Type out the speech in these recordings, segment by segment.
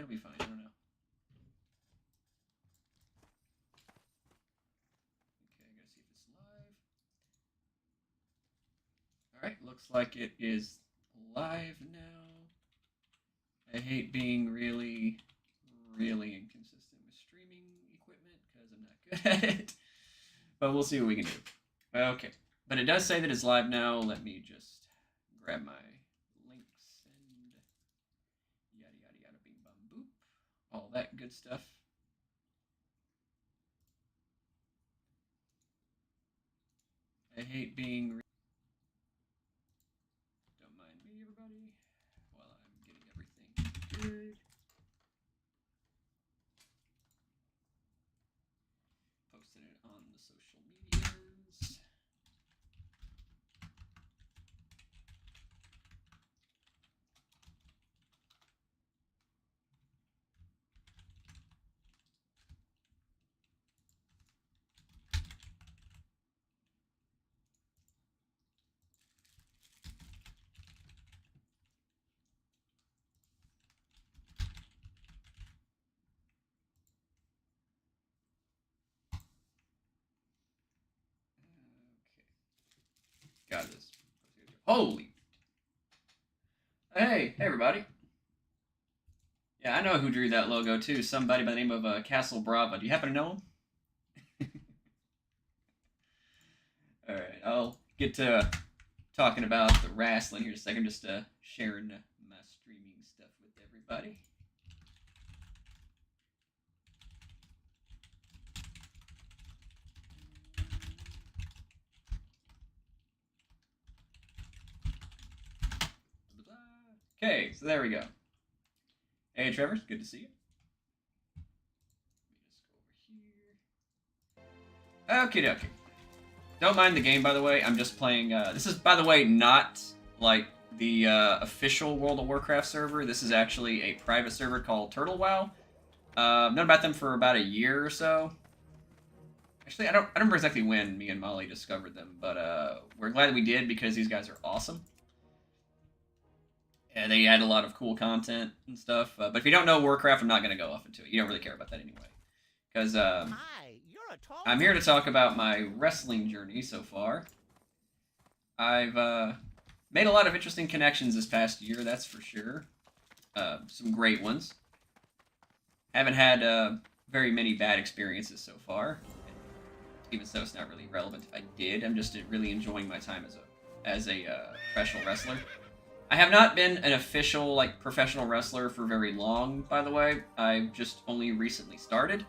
it'll be fine. I don't know. Okay, I gotta see if it's live. Alright, looks like it is live now. I hate being really inconsistent with streaming equipment because I'm not good at it. But we'll see what we can do. Okay. But it does say that it's live now. Let me just grab my links and yada yada yada bing bum boop. All that good stuff. I hate being... Don't mind me, everybody, while I'm getting everything good. Posting it on the social medias. Got this. Holy! Hey everybody! Yeah, I know who drew that logo too. Somebody by the name of Castle Brava. Do you happen to know him? All right, I'll get to talking about the wrestling here in a second. Just sharing my streaming stuff with everybody. Okay, so there we go. Hey, Trevor, good to see you. Let me just go over here. Okie dokie. Don't mind the game, by the way. I'm just playing... this is, by the way, not like the official World of Warcraft server. This is actually a private server called Turtle WoW. I've known about them for about a year or so. Actually, I don't remember exactly when me and Molly discovered them, but we're glad we did because these guys are awesome. And they add a lot of cool content and stuff. But if you don't know Warcraft, I'm not going to go off into it. You don't really care about that anyway. Because I'm here to talk about my wrestling journey so far. I've made a lot of interesting connections this past year, that's for sure. Some great ones. Haven't had very many bad experiences so far. Even so, it's not really relevant if I did. I'm just really enjoying my time as a professional wrestler. I have not been an official, like, professional wrestler for very long, by the way. I've just only recently started.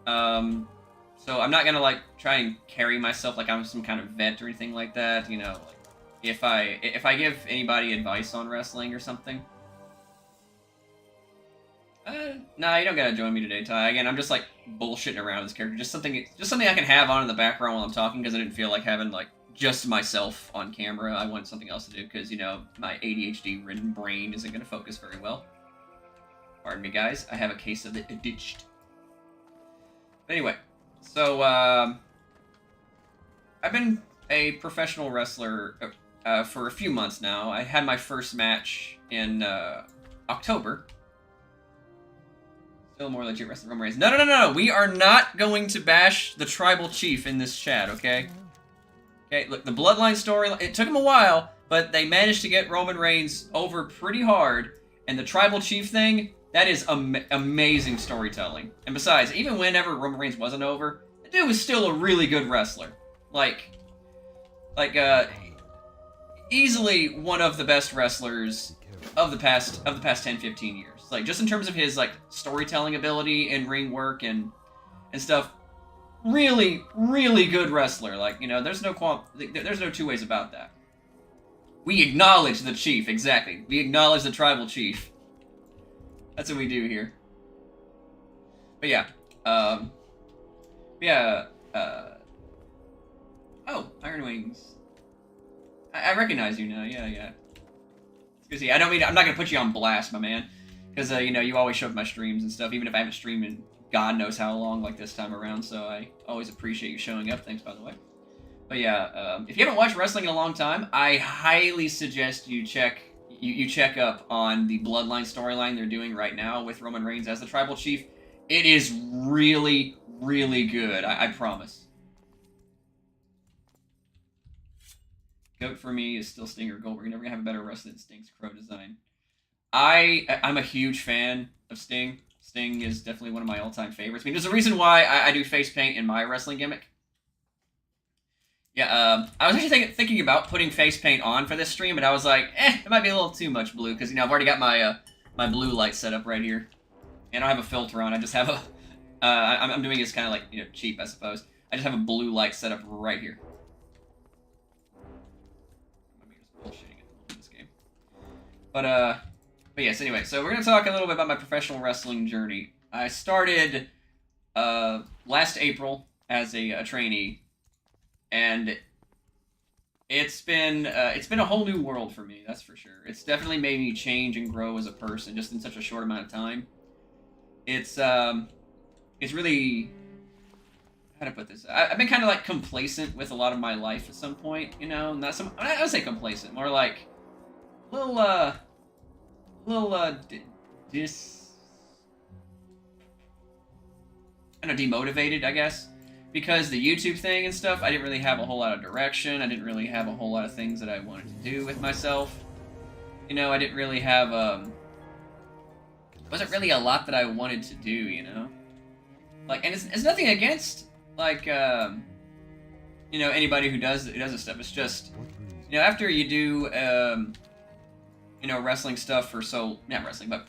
So I'm not gonna, like, try and carry myself like I'm some kind of vet or anything like that, you know, like, if I give anybody advice on wrestling or something. Nah, you don't gotta join me today, Ty. Again, I'm just, like, bullshitting around with this character. Just something I can have on in the background while I'm talking, because I didn't feel like having, like, just myself on camera. I wanted something else to do because, you know, my ADHD-ridden brain isn't going to focus very well. Pardon me, guys. I have a case of it ditched. But anyway, so, I've been a professional wrestler for a few months now. I had my first match in October. Still more legit wrestling Roman Reigns. No. We are not going to bash the tribal chief in this chat, okay? Okay, look, the Bloodline story, it took them a while, but they managed to get Roman Reigns over pretty hard. And the Tribal Chief thing, that is amazing storytelling. And besides, even whenever Roman Reigns wasn't over, the dude was still a really good wrestler. Like, easily one of the best wrestlers of the past 10, 15 years. Like, just in terms of his, like, storytelling ability and ring work and stuff. Really good wrestler. Like, you know, there's no two ways about that. We acknowledge the chief, exactly. We acknowledge the tribal chief. That's what we do here. But yeah, oh, Iron Wings. I recognize you now. Yeah. It's good to see. I'm not gonna put you on blast, my man, because you know, you always show up my streams and stuff, even if I haven't streamed in God knows how long, like this time around, so I always appreciate you showing up. Thanks, by the way. But yeah, if you haven't watched wrestling in a long time, I highly suggest you check you check up on the Bloodline storyline they're doing right now with Roman Reigns as the Tribal Chief, it is really, really good. I promise. Goat for me is still Sting or Goldberg. You're never gonna have a better wrestler than Sting's Crow design. I'm a huge fan of Sting. Sting is definitely one of my all-time favorites. I mean, there's a reason why I do face paint in my wrestling gimmick. Yeah, I was actually thinking about putting face paint on for this stream, but I was like, it might be a little too much blue, because, you know, I've already got my my blue light set up right here. And I don't have a filter on, I just have a, I'm doing this kind of like, you know, cheap, I suppose. I just have a blue light set up right here. I'm just bullshitting in this game. But yes, anyway, so we're going to talk a little bit about my professional wrestling journey. I started last April as a trainee, and it's been a whole new world for me, that's for sure. It's definitely made me change and grow as a person just in such a short amount of time. It's really, how to put this? I've been kind of like complacent with a lot of my life at some point, you know. Not some, I would say complacent, more like a little I don't know, demotivated, I guess, because the YouTube thing and stuff, I didn't really have a whole lot of direction. I didn't really have a whole lot of things that I wanted to do with myself. You know, I didn't really have wasn't really a lot that I wanted to do, you know. Like, and it's nothing against like you know, anybody who does this stuff. It's just, you know, after you do you know, wrestling stuff for not wrestling, but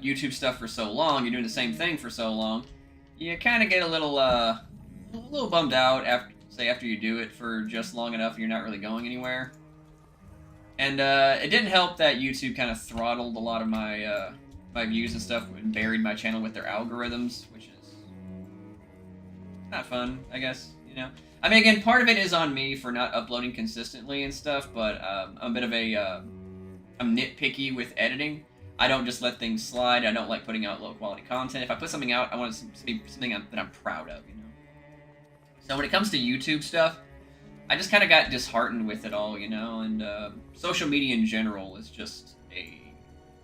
YouTube stuff for so long, you're doing the same thing for so long, you kind of get a little bummed out after you do it for just long enough and you're not really going anywhere. And it didn't help that YouTube kind of throttled a lot of my my views and stuff and buried my channel with their algorithms, which is not fun, I guess, you know. I mean, again, part of it is on me for not uploading consistently and stuff, but I'm a bit of I'm nitpicky with editing. I don't just let things slide. I don't like putting out low-quality content. If I put something out, I want it to be something that I'm proud of, you know. So when it comes to YouTube stuff, I just kind of got disheartened with it all, you know, and social media in general is just a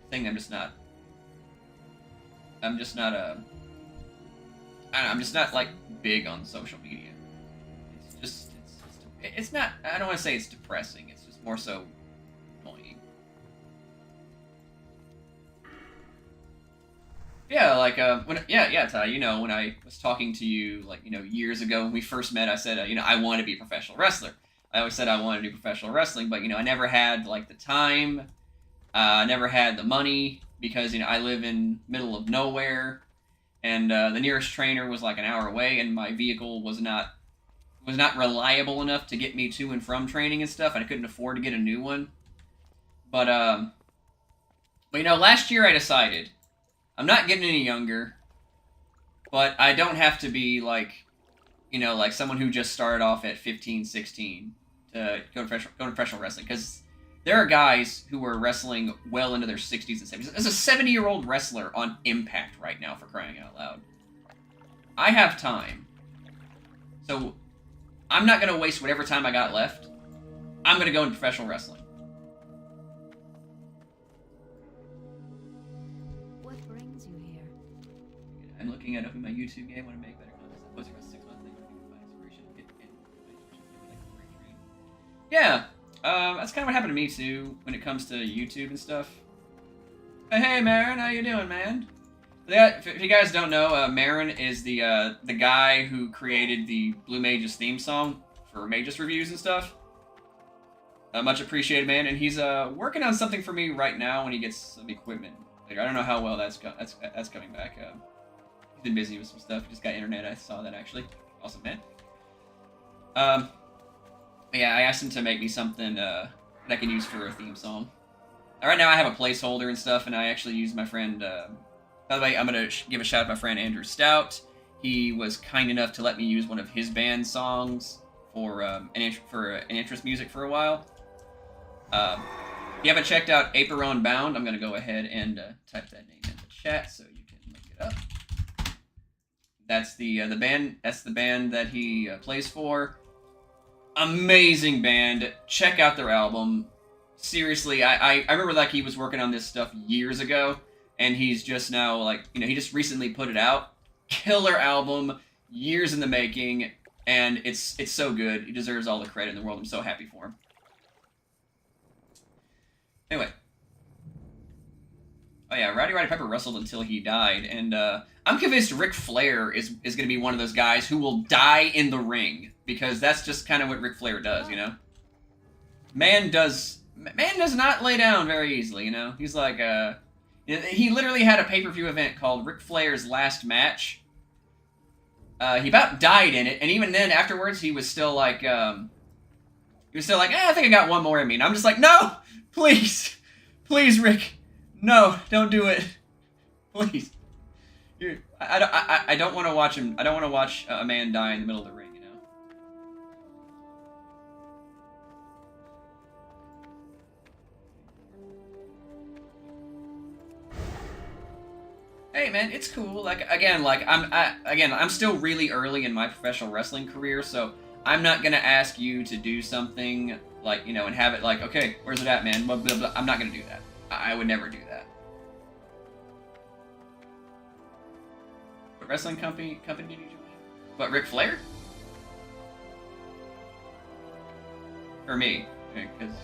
thing I'm just not like big on social media. It's not, I don't want to say it's depressing, it's just more so annoying. Yeah, like, Ty, you know, when I was talking to you, like, you know, years ago when we first met, I said, you know, I want to be a professional wrestler. I always said I wanted to do professional wrestling, but, you know, I never had, like, the time, I never had the money, because, you know, I live in middle of nowhere, and the nearest trainer was, like, an hour away, and my vehicle was not reliable enough to get me to and from training and stuff, and I couldn't afford to get a new one. But you know, last year I decided, I'm not getting any younger, but I don't have to be like, you know, like someone who just started off at 15, 16 to go to professional wrestling. Because there are guys who are wrestling well into their 60s and 70s. There's a 70-year-old wrestler on Impact right now, for crying out loud. I have time. So I'm not going to waste whatever time I got left. I'm going to go into professional wrestling. I'm looking at opening my YouTube game. I want to make better content. Posting for 6 months. They want to find inspiration. Yeah, that's kind of what happened to me too when it comes to YouTube and stuff. Hey, Marin, how you doing, man? If you guys don't know, Marin is the guy who created the Blue Mages theme song for Mages reviews and stuff. Much appreciated, man. And he's working on something for me right now when he gets some equipment. Like, I don't know how well that's coming back. He's been busy with some stuff. He just got internet. I saw that, actually. Awesome, man. Yeah, I asked him to make me something that I can use for a theme song. Right now I have a placeholder and stuff, and I actually use my friend... by the way, I'm going to give a shout out to my friend Andrew Stout. He was kind enough to let me use one of his band songs for an interest music for a while. If you haven't checked out Aperon Bound, I'm going to go ahead and type that name in the chat so you can look it up. That's the band. That's the band that he plays for. Amazing band. Check out their album. seriously, I remember like he was working on this stuff years ago, and he's just now like, you know, he just recently put it out. Killer album, years in the making, and it's so good. He deserves all the credit in the world. I'm so happy for him. Anyway. Oh yeah, Rowdy Roddy Piper wrestled until he died, and I'm convinced Ric Flair is going to be one of those guys who will die in the ring, because that's just kind of what Ric Flair does, you know? Man does not lay down very easily, you know? He's like, he literally had a pay-per-view event called Ric Flair's Last Match. He about died in it, and even then, afterwards, he was still like, I think I got one more in me. And I'm just like, no! Please! Please, Rick! No, don't do it. Please. I don't want to watch him. I don't want to watch a man die in the middle of the ring, you know? Hey man, it's cool. Like again, I'm still really early in my professional wrestling career, so I'm not gonna ask you to do something like, you know, and have it like, okay, where's it at, man? Blah, blah, blah. I'm not gonna do that. I would never do that. What wrestling company did you join? What, Ric Flair? Or me? Because,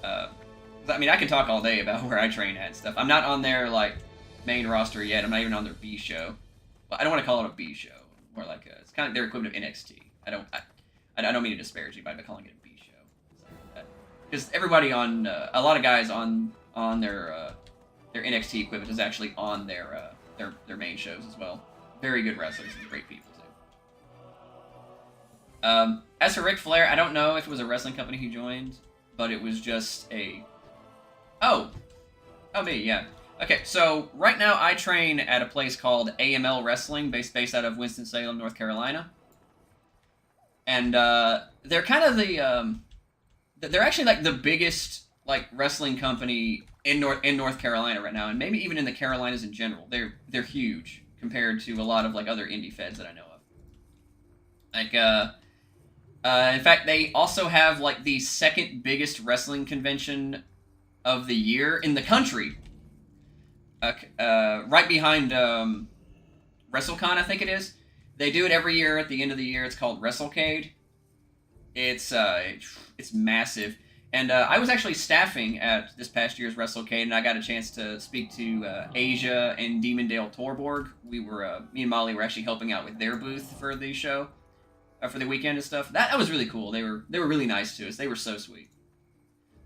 I mean, I can talk all day about where I train at and stuff. I'm not on their like main roster yet. I'm not even on their B show. Well, I don't want to call it a B show. More like it's kind of their equivalent of NXT. I don't mean to disparage you by calling it a B show. Because everybody on a lot of guys on their NXT equipment is actually on their main shows as well. Very good wrestlers and great people too. As for Ric Flair, I don't know if it was a wrestling company he joined, but it was just a... Oh, me, yeah. Okay, so right now I train at a place called AML Wrestling, based out of Winston-Salem, North Carolina. And they're kind of they're actually like the biggest like wrestling company in North Carolina right now, and maybe even in the Carolinas in general. They're huge compared to a lot of like other indie feds that I know of. Like in fact, they also have like the second biggest wrestling convention of the year in the country. Right behind WrestleCon, I think it is. They do it every year at the end of the year. It's called WrestleCade. It's massive. And I was actually staffing at this past year's WrestleCade, and I got a chance to speak to Asia and Demondale Torborg. Me and Molly were actually helping out with their booth for the show, for the weekend and stuff. That was really cool. They were really nice to us. They were so sweet.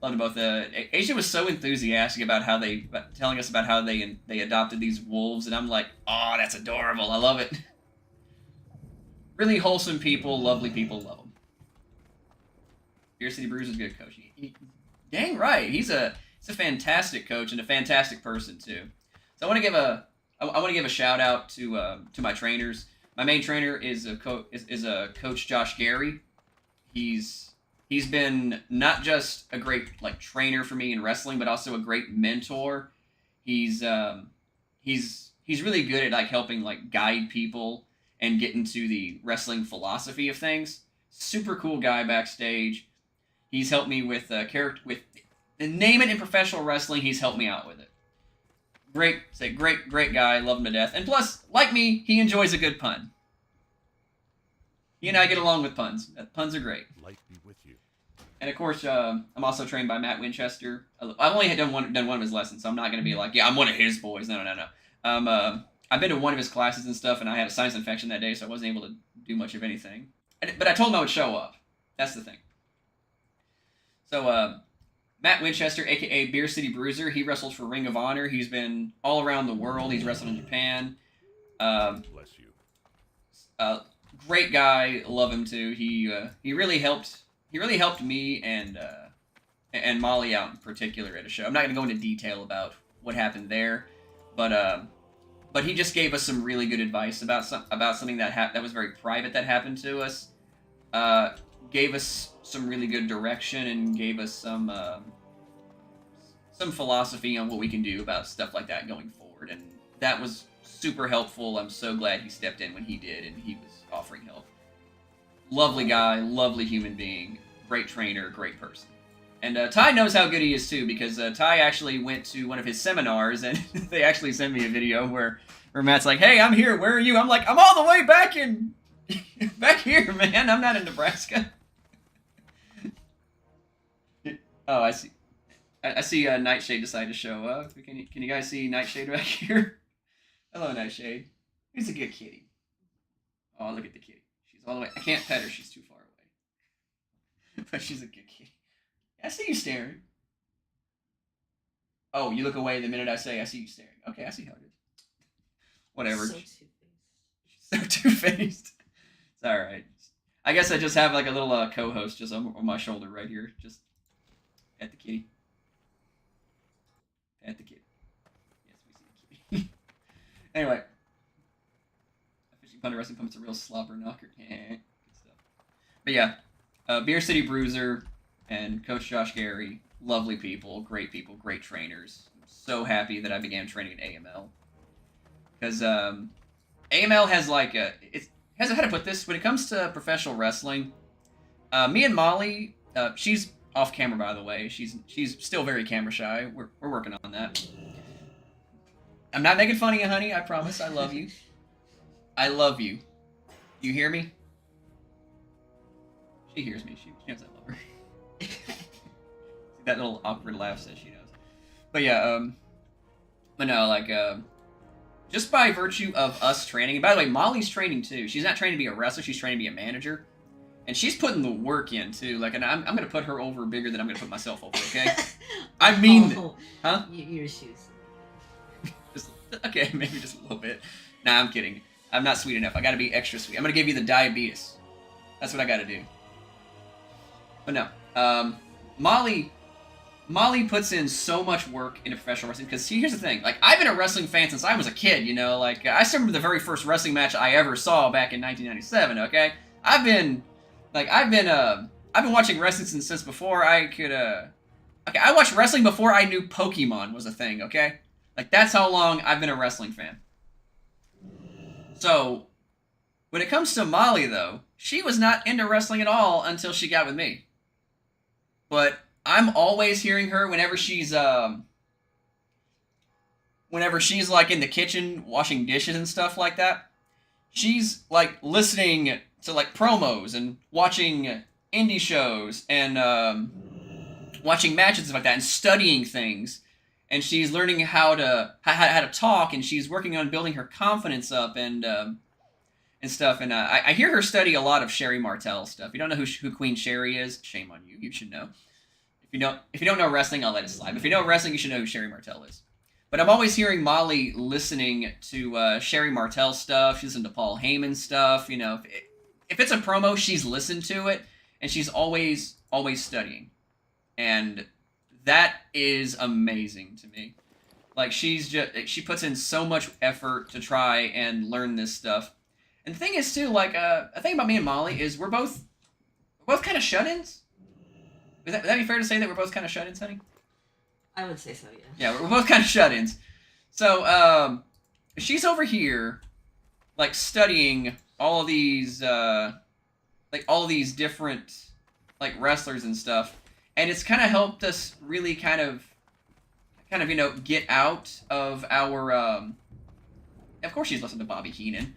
Loved both. Asia was so enthusiastic about telling us about how they adopted these wolves, and I'm like, oh, that's adorable. I love it. Really wholesome people, lovely people, love them. Beer City Brews is a good coach. Dang right, he's a fantastic coach and a fantastic person too. So I want to give a shout out to my trainers. My main trainer is Coach Josh Gary. He's been not just a great like trainer for me in wrestling, but also a great mentor. He's really good at like helping like guide people and get into the wrestling philosophy of things. Super cool guy backstage. He's helped me with name it in professional wrestling. He's helped me out with it. Great guy. Love him to death. And plus, like me, he enjoys a good pun. He and I get along with puns. Puns are great. Light be with you. And of course, I'm also trained by Matt Winchester. I've only done one of his lessons, so I'm not going to be like, yeah, I'm one of his boys. No. I've been to one of his classes and stuff, and I had a sinus infection that day, so I wasn't able to do much of anything. But I told him I would show up. That's the thing. So, Matt Winchester, a.k.a. Beer City Bruiser, he wrestles for Ring of Honor. He's been all around the world. He's wrestled in Japan. Bless you. Great guy. Love him, too. He really helped me and Molly out in particular at a show. I'm not going to go into detail about what happened there, but he just gave us some really good advice about something that was very private that happened to us. Gave us some really good direction and gave us some philosophy on what we can do about stuff like that going forward, and that was super helpful. I'm so glad he stepped in when he did, and he was offering help. Lovely guy, lovely human being, great trainer, great person. And Ty knows how good he is too, because Ty actually went to one of his seminars, and they actually sent me a video where Matt's like, "Hey, I'm here. Where are you?" I'm like, "I'm all the way back in, back here, man. I'm not in Nebraska." Oh, I see. I see Nightshade decided to show up. Can you guys see Nightshade back here? Hello, Nightshade. Who's a good kitty? Oh, look at the kitty. She's all the way. I can't pet her. She's too far away. But she's a good kitty. I see you staring. Oh, you look away the minute I say I see you staring. Okay, I see how it is. Whatever. So two-faced. So two-faced. It's alright. I guess I just have like a little co-host just on my shoulder right here. Just pet the kitty. Pet the kitty. Yes, we see the kitty. Anyway. Fishing Punter Wrestling Pump's a real slobber knocker. Good stuff. But yeah. Beer City Bruiser and Coach Josh Gary, lovely people, great trainers. I'm so happy that I began training at AML. Because AML has like how to put this, when it comes to professional wrestling, me and Molly, she's off camera by the way, she's still very camera shy. We're working on that. I'm not making fun of you, honey, I promise. I love you. I love you. You hear me? She hears me. She knows I love her. That little awkward laugh says she knows. But yeah, but no, like, just by virtue of us training, and by the way, Molly's training too. She's not training to be a wrestler, she's training to be a manager. And she's putting the work in too. Like, and I'm gonna put her over bigger than I'm gonna put myself over, okay? I mean, huh? Your shoes. Okay, maybe just a little bit. Nah, I'm kidding. I'm not sweet enough. I gotta be extra sweet. I'm gonna give you the diabetes. That's what I gotta do. But no, Molly puts in so much work into professional wrestling, because see, here's the thing, like, I've been a wrestling fan since I was a kid, you know, like, I still remember the very first wrestling match I ever saw back in 1997, okay? I've been watching wrestling since before I could, okay, I watched wrestling before I knew Pokemon was a thing, okay? Like, that's how long I've been a wrestling fan. So, when it comes to Molly, though, she was not into wrestling at all until she got with me. But I'm always hearing her whenever she's like in the kitchen washing dishes and stuff like that. She's like listening to like promos and watching indie shows and watching matches and stuff like that and studying things. And she's learning how to talk, and she's working on building her confidence up and stuff. And I hear her study a lot of Sherry Martel stuff. If you don't know who Queen Sherry is, shame on you. You should know. If you don't know wrestling, I'll let it slide. But if you know wrestling, you should know who Sherry Martel is. But I'm always hearing Molly listening to Sherry Martel stuff. She's listening to Paul Heyman stuff. You know, if it's a promo, she's listened to it, and she's always studying. And that is amazing to me. Like, she puts in so much effort to try and learn this stuff. And the thing is too, like, a thing about me and Molly is we're both kind of shut-ins. Would that be fair to say that we're both kind of shut-ins, honey? I would say so, yeah. Yeah, we're both kind of shut-ins. So, she's over here, like, studying all of these, different, like, wrestlers and stuff. And it's kind of helped us really kind of, you know, get out of our, of course she's listened to Bobby Heenan.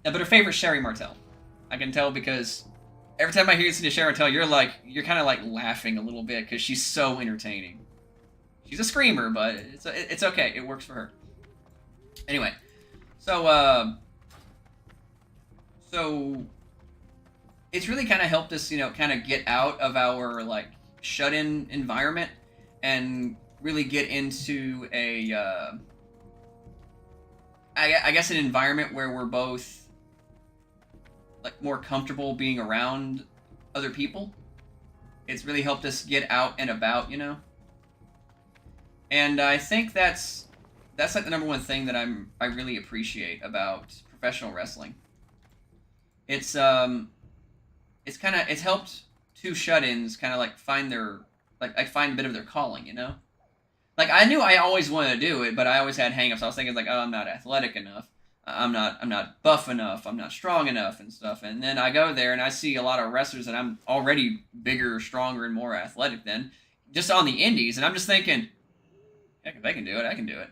But her favorite Sherry Martel. I can tell because every time I hear you listen to Sherry Martel, you're kind of like laughing a little bit because she's so entertaining. She's a screamer, but it's okay. It works for her. Anyway, so it's really kind of helped us, you know, kind of get out of our like shut-in environment and really get into a, I guess an environment where we're both like more comfortable being around other people. It's really helped us get out and about, you know. And I think that's like the number one thing that I really appreciate about professional wrestling. It's helped two shut-ins kind of like find their find a bit of their calling, you know. Like, I knew I always wanted to do it, but I always had hang-ups. I was thinking like, oh, I'm not athletic enough. I'm not buff enough, I'm not strong enough and stuff. And then I go there and I see a lot of wrestlers that I'm already bigger, stronger, and more athletic than, just on the indies, and I'm just thinking, heck, if they can do it, I can do it.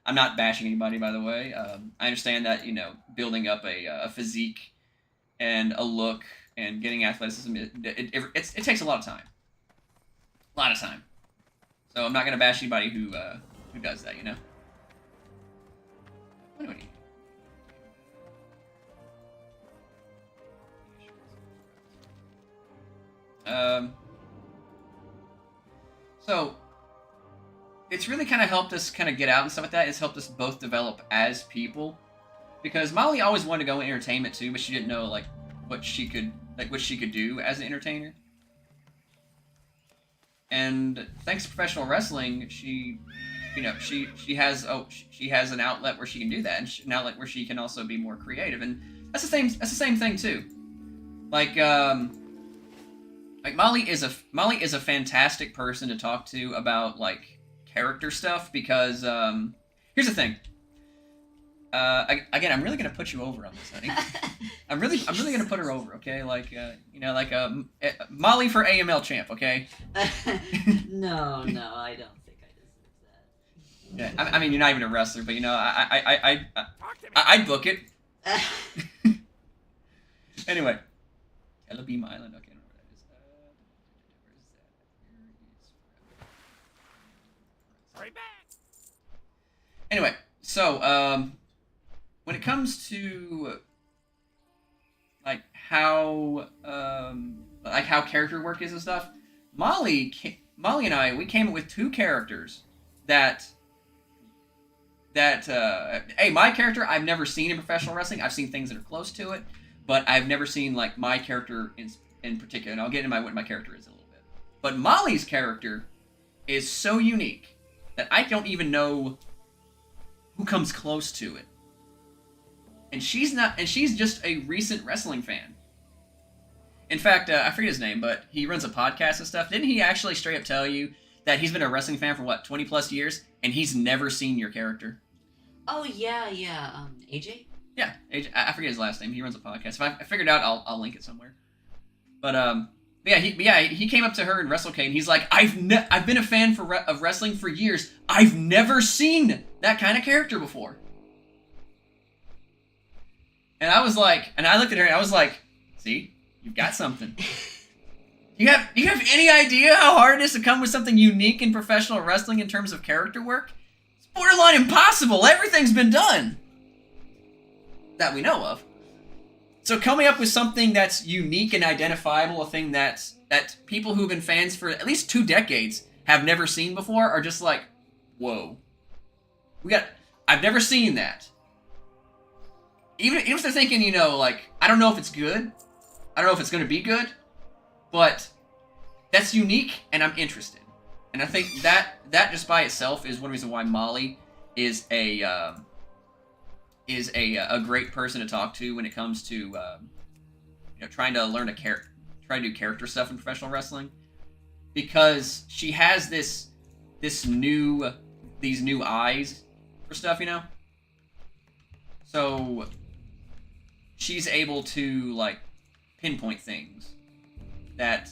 I'm not bashing anybody, by the way. I understand that, you know, building up a physique and a look and getting athleticism, it takes a lot of time. A lot of time. So I'm not going to bash anybody who does that, you know? What do we need? So it's really kind of helped us kind of get out and stuff like that. It's helped us both develop as people, because Molly always wanted to go in entertainment too, but she didn't know like what she could do as an entertainer. And thanks to professional wrestling, she has an outlet where she can do that, and an outlet where she can also be more creative. And that's the same thing too. Like Molly is a fantastic person to talk to about like character stuff, because here's the thing. Again, I'm really gonna put you over on this, honey. I'm really gonna put her over, okay? Like Molly for AML champ, okay? No, I don't think I deserve that. Yeah, I mean, you're not even a wrestler, but you know, I'd book it. Anyway, Ella Beam Island. Okay, I don't know where that is. Where is that? Anyway, so when it comes to like how character work is and stuff, Molly and I, we came up with two characters that hey, my character I've never seen in professional wrestling. I've seen things that are close to it, but I've never seen like my character in particular. And I'll get into what my character is in a little bit. But Molly's character is so unique that I don't even know who comes close to it. And she's just a recent wrestling fan. In fact, I forget his name, but he runs a podcast and stuff. Didn't he actually straight up tell you that he's been a wrestling fan for, 20 plus years, and he's never seen your character? Oh, yeah. AJ? Yeah, AJ, I forget his last name. He runs a podcast. If I figured it out, I'll link it somewhere. But, he came up to her in WrestleCade, and he's like, I've been a fan of wrestling for years. I've never seen that kind of character before. And I was like, and I looked at her and I was like, see, you've got something. Do you have any idea how hard it is to come with something unique in professional wrestling in terms of character work? It's borderline impossible. Everything's been done that we know of. So coming up with something that's unique and identifiable, a thing that people who've been fans for at least 2 decades have never seen before, are just like, whoa. I've never seen that. Even if they're thinking, you know, like, I don't know if it's good, I don't know if it's going to be good, but that's unique, and I'm interested. And I think that just by itself is one reason why Molly is a great person to talk to when it comes to trying to learn try to do character stuff in professional wrestling, because she has these new eyes for stuff, you know. So she's able to like pinpoint things that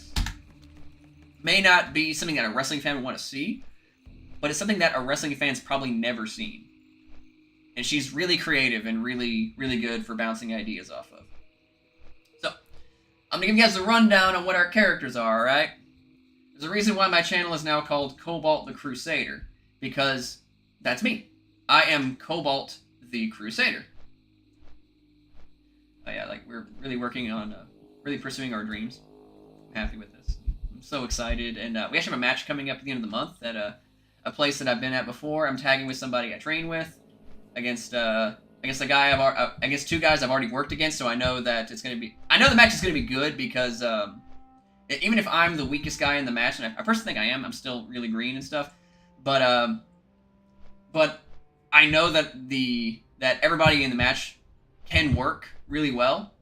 may not be something that a wrestling fan would want to see, but it's something that a wrestling fan's probably never seen. And she's really creative and really, really good for bouncing ideas off of. So, I'm going to give you guys a rundown on what our characters are, alright? There's a reason why my channel is now called Cobalt the Crusader, because that's me. I am Cobalt the Crusader. Oh yeah, like, we're really working on, really pursuing our dreams. I'm happy with this. I'm so excited, and we actually have a match coming up at the end of the month at a place that I've been at before. I'm tagging with somebody I train with, against a guy against 2 guys I've already worked against, so I know that it's going to be... I know the match is going to be good, because even if I'm the weakest guy in the match, and I personally think I am, I'm still really green and stuff, but I know that everybody in the match can work really well.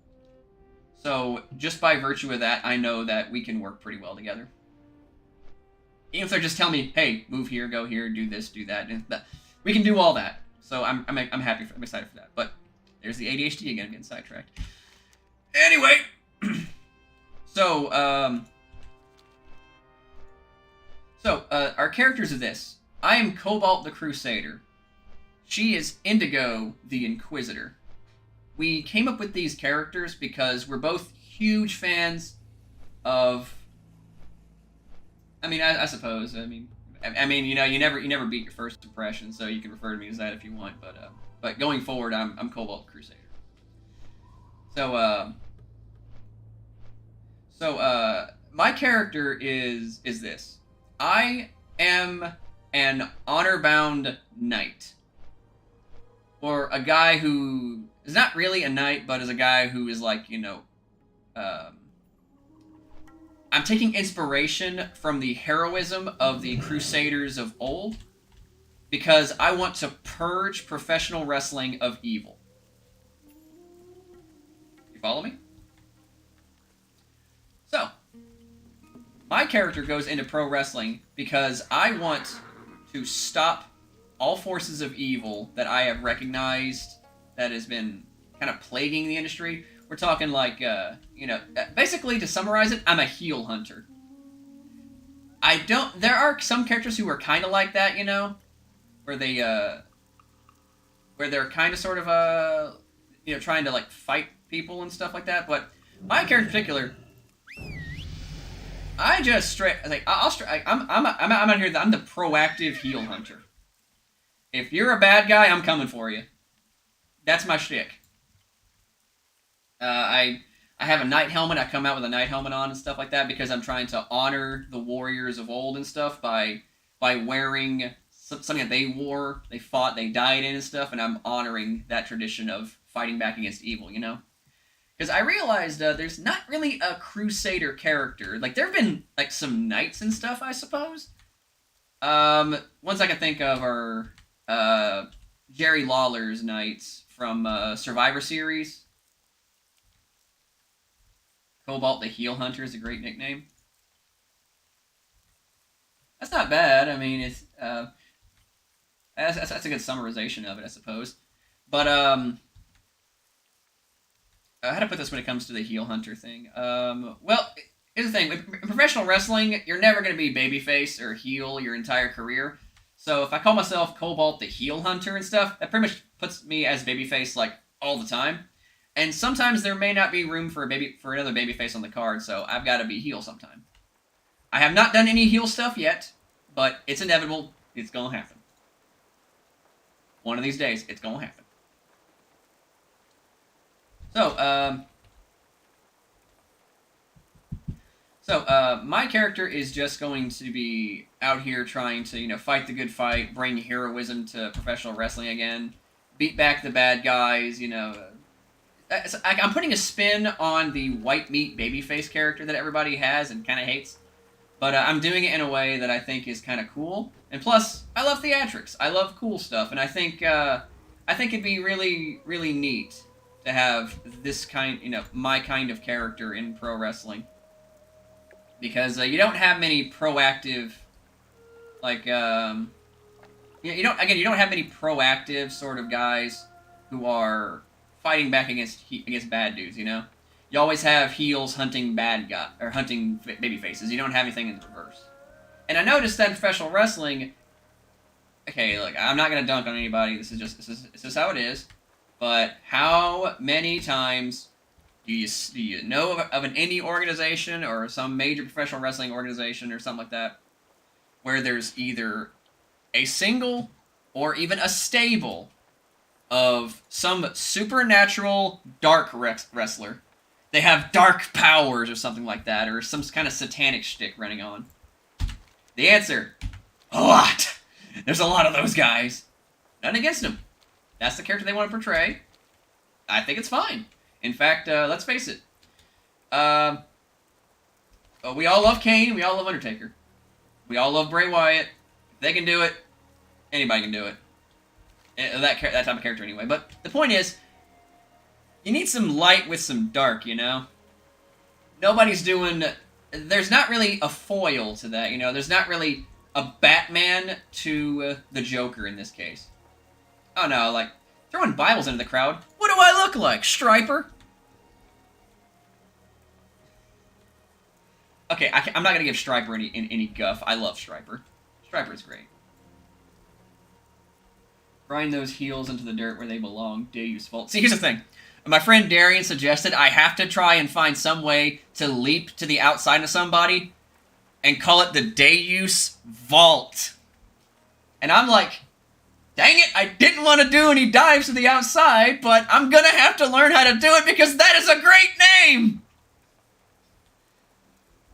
So just by virtue of that, I know that we can work pretty well together. Even if they're just telling me, hey, move here, go here, do this, do that, we can do all that. So I'm happy. I'm excited for that. But there's the ADHD again, getting sidetracked. Anyway, so our characters are this. I am Cobalt the Crusader. She is Indigo the Inquisitor. We came up with these characters because we're both huge fans of. I mean, I suppose. I mean, you know, you never beat your first impression, so you can refer to me as that if you want. But going forward, I'm Cobalt the Crusader. So my character is this. I am an honor-bound knight, or a guy who is not really a knight, but is a guy who is like, you know, I'm taking inspiration from the heroism of the Crusaders of old, because I want to purge professional wrestling of evil. You follow me? So, my character goes into pro wrestling because I want to stop all forces of evil that I have recognized that has been kind of plaguing the industry. We're talking like, you know, basically to summarize it, I'm a heel hunter. There are some characters who are kind of like that, you know, where they're kind of sort of, you know, trying to like fight people and stuff like that. But my character in particular, I just straight, like, I'm out here, I'm the proactive heel hunter. If you're a bad guy, I'm coming for you. That's my shtick. I have a knight helmet. I come out with a knight helmet on and stuff like that because I'm trying to honor the warriors of old and stuff by wearing something that they wore, they fought, they died in and stuff, and I'm honoring that tradition of fighting back against evil, you know? Because I realized there's not really a Crusader character. Like, there have been, like, some knights and stuff, I suppose. Ones I can think of are Jerry Lawler's knights from Survivor Series. Cobalt the Heel Hunter is a great nickname. That's not bad. I mean, it's that's a good summarization of it, I suppose. But how to put this when it comes to the heel hunter thing? Well, here's the thing: in professional wrestling, you're never going to be babyface or heel your entire career. So if I call myself Cobalt the Heel Hunter and stuff, that pretty much puts me as babyface like all the time. And sometimes there may not be room for another babyface on the card, so I've got to be heel sometime. I have not done any heel stuff yet, but it's inevitable. It's going to happen. One of these days, it's going to happen. So, my character is just going to be out here trying to, you know, fight the good fight, bring heroism to professional wrestling again, beat back the bad guys, you know. I'm putting a spin on the white meat babyface character that everybody has and kind of hates, but I'm doing it in a way that I think is kind of cool. And plus, I love theatrics. I love cool stuff, and I think it'd be really, really neat to have this kind, you know, my kind of character in pro wrestling, because you don't have many proactive, like, you don't have many proactive sort of guys who are fighting back against bad dudes, you know? You always have heels hunting bad guys, or hunting baby faces. You don't have anything in the reverse. And I noticed that in professional wrestling, okay, look, I'm not going to dunk on anybody. This is just how it is. But how many times do you know of an indie organization or some major professional wrestling organization or something like that, where there's either a single or even a stable of some supernatural dark wrestler? They have dark powers or something like that, or some kind of satanic shtick running on. The answer, a lot. There's a lot of those guys. Nothing against them. That's the character they want to portray. I think it's fine. In fact, let's face it. We all love Kane. We all love Undertaker. We all love Bray Wyatt. If they can do it, anybody can do it. That type of character anyway. But the point is, you need some light with some dark, you know? Nobody's doing... There's not really a foil to that, you know? There's not really a Batman to the Joker in this case. Oh no, like, throwing Bibles into the crowd. What do I look like, Striper? Okay, I'm not gonna give Striper any guff. I love Striper. Striper's great. Grind those heels into the dirt where they belong. Deus Vult. See, here's the thing. My friend Darian suggested I have to try and find some way to leap to the outside of somebody and call it the Deus Vault. And I'm like, dang it, I didn't want to do any dives to the outside, but I'm gonna have to learn how to do it because that is a great name!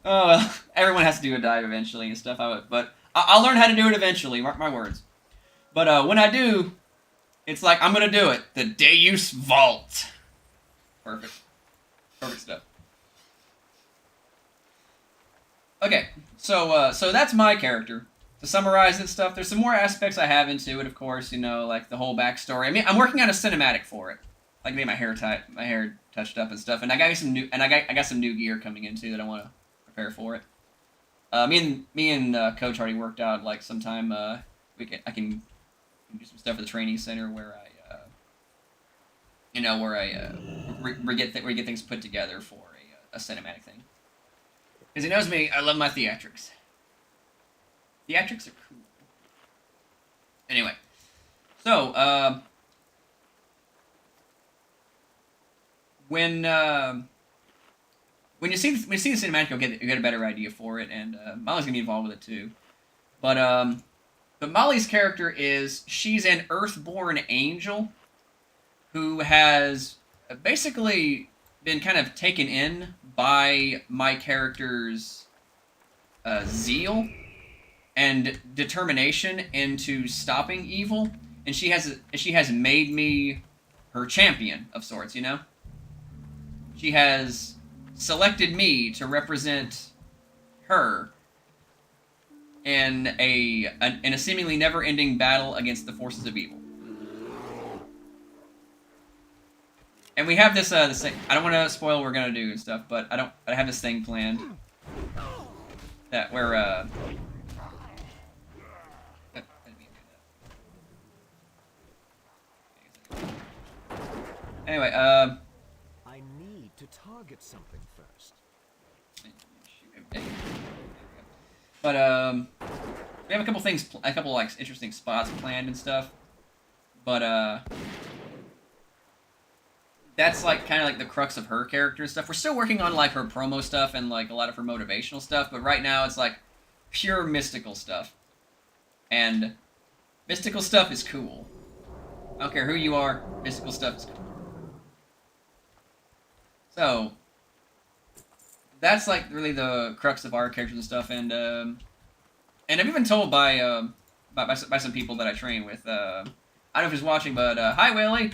Oh, well, everyone has to do a dive eventually and stuff, but I'll learn how to do it eventually, mark my words. But when I do, it's like, I'm gonna do it. The Deus Vault. Perfect. Perfect stuff. Okay, so that's my character. To summarize and stuff, there's some more aspects I have into it, of course, you know, like the whole backstory. I mean, I'm working on a cinematic for it. Like, maybe my hair touched up and stuff, and I got some new gear coming in too that I want to prepare for it. Me and Coach already worked out like sometime I can do some stuff at the training center where we get things put together for a cinematic thing. Because he knows me, I love my theatrics. Theatrics are cool. Anyway, so when you see the cinematic, you'll get a better idea for it, and Molly's gonna be involved with it too. But Molly's character she's an Earthborn angel who has basically been kind of taken in by my character's zeal and determination into stopping evil, and she has made me her champion of sorts, you know? She has selected me to represent her in a seemingly never-ending battle against the forces of evil. And we have this thing. I don't want to spoil what we're gonna do and stuff, but I have this thing planned that where anyway, I need to target something first. But we have a couple like interesting spots planned and stuff. But that's like kind of like the crux of her character and stuff. We're still working on like her promo stuff and like a lot of her motivational stuff, but right now it's like pure mystical stuff. And mystical stuff is cool. I don't care who you are, mystical stuff is cool. So that's like really the crux of our characters and stuff, and I've even told by some people that I train with. I don't know if he's watching, but hi Willie.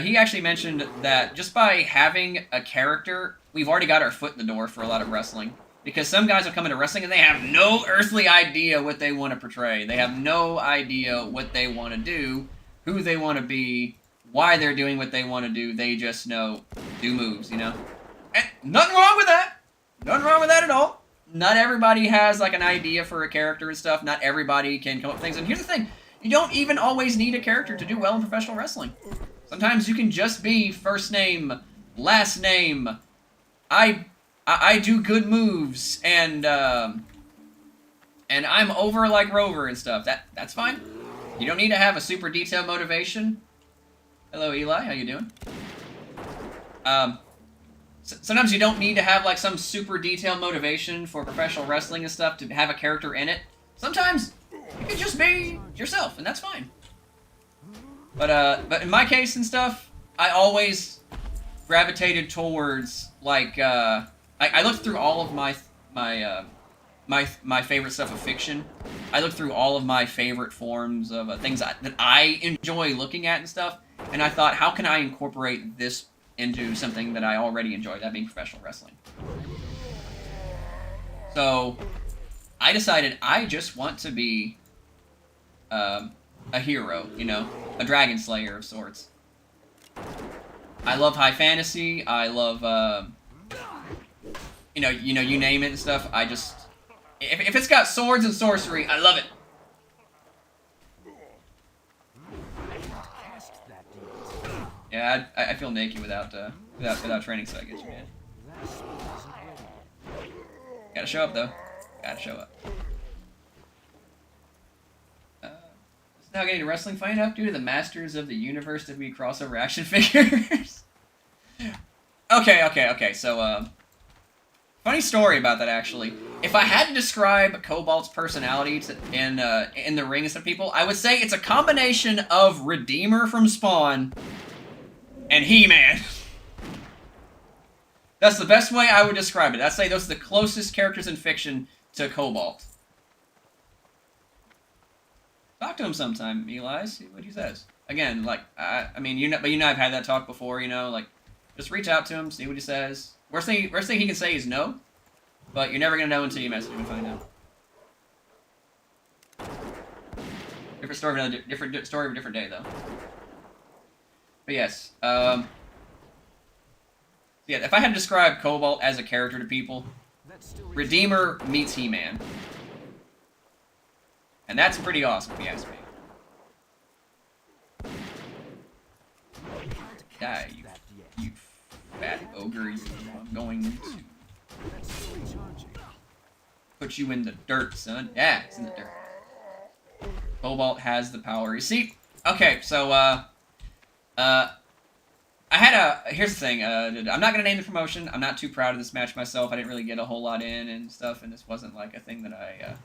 He actually mentioned that just by having a character, we've already got our foot in the door for a lot of wrestling. Because some guys will come into wrestling and they have no earthly idea what they want to portray. They have no idea what they want to do, who they want to be, why they're doing what they want to do. They just know, do moves, you know? And nothing wrong with that. Nothing wrong with that at all. Not everybody has like an idea for a character and stuff. Not everybody can come up with things. And here's the thing. You don't even always need a character to do well in professional wrestling. Sometimes you can just be first name, last name, I do good moves, and I'm over like Rover and stuff. That's fine. You don't need to have a super detailed motivation. Hello, Eli. How you doing? Sometimes you don't need to have like some super detailed motivation for professional wrestling and stuff to have a character in it. Sometimes you can just be yourself, and that's fine. But in my case and stuff, I always gravitated towards like I looked through all of my favorite stuff of fiction. I looked through all of my favorite forms of things that I enjoy looking at and stuff, and I thought, how can I incorporate this into something that I already enjoy, that being professional wrestling? So I decided I just want to be a hero, you know, a dragon slayer of sorts. I love high fantasy. I love, you name it and stuff. I just, if it's got swords and sorcery, I love it. Yeah, I feel naked without training, so I get you, man. Gotta show up though. Gotta show up. Is now getting to wrestling fight up due to the Masters of the Universe WWE crossover action figures. Okay. So, funny story about that actually. If I had to describe Cobalt's personality in the ring to people, I would say it's a combination of Redeemer from Spawn and He-Man. That's the best way I would describe it. I'd say those are the closest characters in fiction to Cobalt. Talk to him sometime, Eli. See what he says. Again, like I mean, but I've had that talk before. You know, like just reach out to him, see what he says. Worst thing he can say is no, but you're never gonna know until you message him and find out. Different story of a different day, though. But yes, yeah. If I had to describe Cobalt as a character to people, Redeemer meets He-Man. And that's pretty awesome, if you ask me. Die, you fat ogre, I'm going to put you in the dirt, son. Yeah, it's in the dirt. Cobalt has the power. You see? Okay, so, here's the thing, I'm not going to name the promotion. I'm not too proud of this match myself. I didn't really get a whole lot in and stuff, and this wasn't like a thing that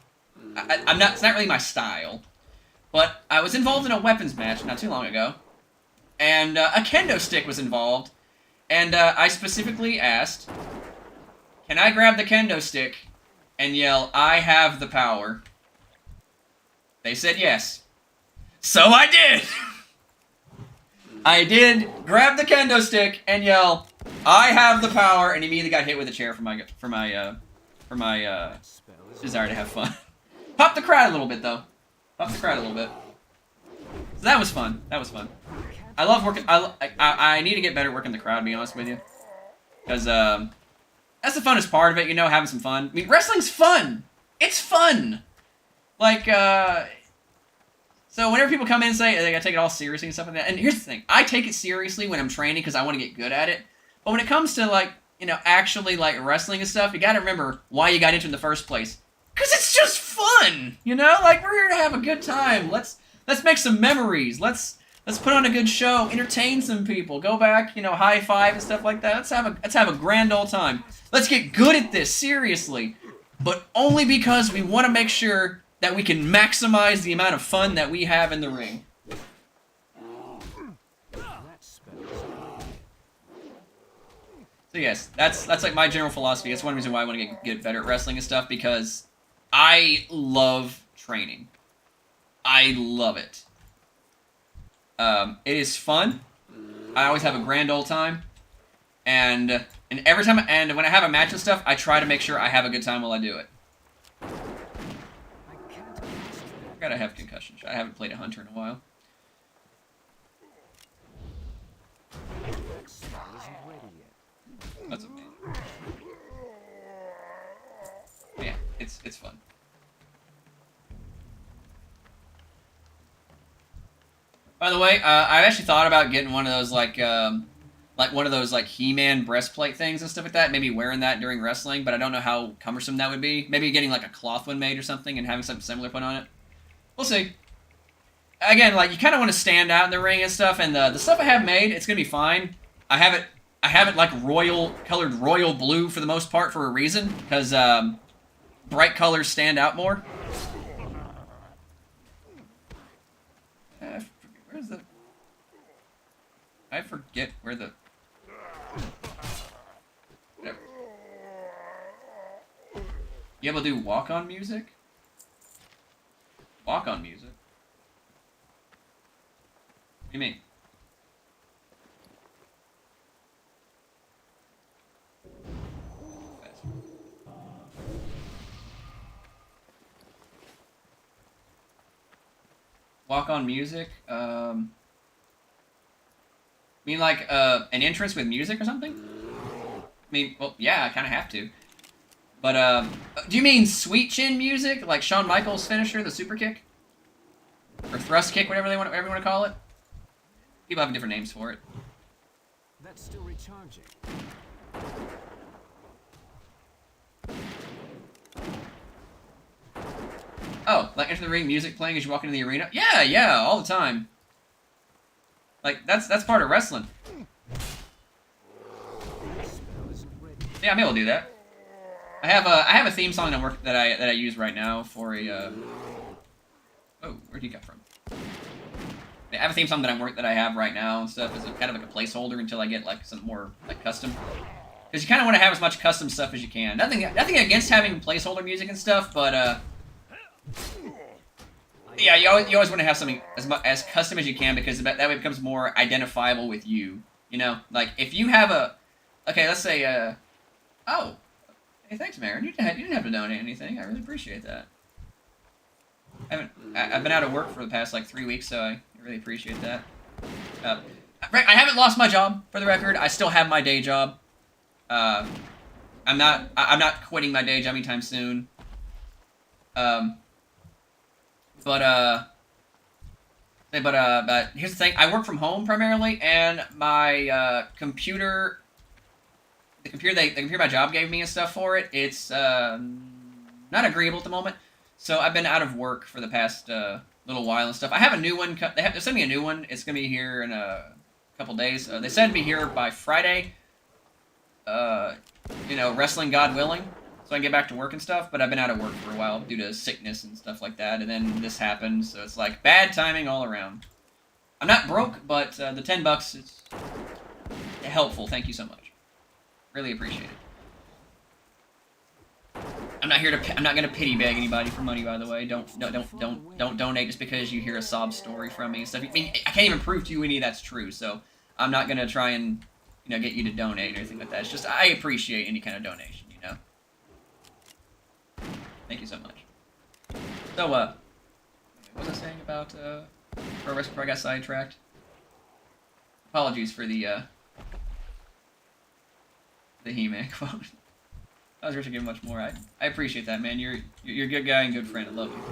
it's not really my style. But I was involved in a weapons match not too long ago, and a kendo stick was involved, and I specifically asked, can I grab the kendo stick and yell, I have the power? They said yes. So I did! I did grab the kendo stick and yell, I have the power, and immediately got hit with a chair for my desire to have fun. Pop the crowd a little bit, though. Pop the crowd a little bit. So that was fun. That was fun. I love working. I need to get better at working the crowd, to be honest with you. Because, that's the funnest part of it, you know, having some fun. I mean, wrestling's fun! It's fun! Like, so whenever people come in and say they gotta take it all seriously and stuff like that, and here's the thing, I take it seriously when I'm training because I want to get good at it. But when it comes to, like, you know, actually, like, wrestling and stuff, you gotta remember why you got into it in the first place. Because it's just fun, you know? Like, we're here to have a good time. Let's make some memories. Let's put on a good show, entertain some people, go back, you know, high five and stuff like that. Let's have a grand old time. Let's get good at this, seriously. But only because we want to make sure that we can maximize the amount of fun that we have in the ring. So yes, that's like my general philosophy. That's one reason why I want to get better at wrestling and stuff, because I love training. I love it. It is fun. I always have a grand old time. And every time, and when I have a match and stuff, I try to make sure I have a good time while I do it. I gotta have concussion shot. I haven't played a hunter in a while. That's okay. Yeah, it's fun. By the way, I actually thought about getting one of those like one of those like He-Man breastplate things and stuff like that. Maybe wearing that during wrestling, but I don't know how cumbersome that would be. Maybe getting like a cloth one made or something and having something similar put on it. We'll see. Again, like you kind of want to stand out in the ring and stuff, and the stuff I have made, it's gonna be fine. I have it like colored royal blue for the most part for a reason, because bright colors stand out more. I forget where the... Whatever. You able to do walk-on music? Walk-on music? What do you mean? Walk-on music? Mean like an entrance with music or something? I mean, well, yeah, I kind of have to. But do you mean sweet chin music, like Shawn Michaels' finisher, the super kick, or thrust kick, whatever you want to call it? People have different names for it. That's still recharging. Oh, like Enter the Ring music playing as you walk into the arena? Yeah, yeah, all the time. Like, that's part of wrestling. Yeah, I'm able to do that. I have a theme song that I use right now for a oh, where'd he come from? I have a theme song that I have right now and stuff as kind of like a placeholder until I get like some more like custom. Because you kind of want to have as much custom stuff as you can. Nothing against having placeholder music and stuff, but yeah, you always want to have something as custom as you can because that way it becomes more identifiable with you. You know, like if you have okay, let's say oh, hey, thanks, Maren. You didn't have to donate anything. I really appreciate that. I've been out of work for the past like 3 weeks, so I really appreciate that. I haven't lost my job, for the record. I still have my day job. I'm not quitting my day job anytime soon. But here's the thing. I work from home primarily, and my computer, the computer my job gave me and stuff for it, it's not agreeable at the moment. So I've been out of work for the past little while and stuff. I have a new one. They sent me a new one. It's gonna be here in a couple days. They said it'd be here by Friday. You know, wrestling God willing, so I can get back to work and stuff. But I've been out of work for a while due to sickness and stuff like that. And then this happened, so it's like bad timing all around. I'm not broke, but the $10 is helpful. Thank you so much. Really appreciate it. I'm not gonna pity beg anybody for money, by the way. Don't donate just because you hear a sob story from me and stuff. I mean, I can't even prove to you any of that's true, so I'm not gonna try and, you know, get you to donate or anything like that. It's just I appreciate any kind of donation, you know. Thank you so much. So what was I saying about pro wrestling before I got sidetracked? Apologies for the He-Man quote. I was wishing to give much more. I appreciate that, man. You're a good guy and good friend. I love you.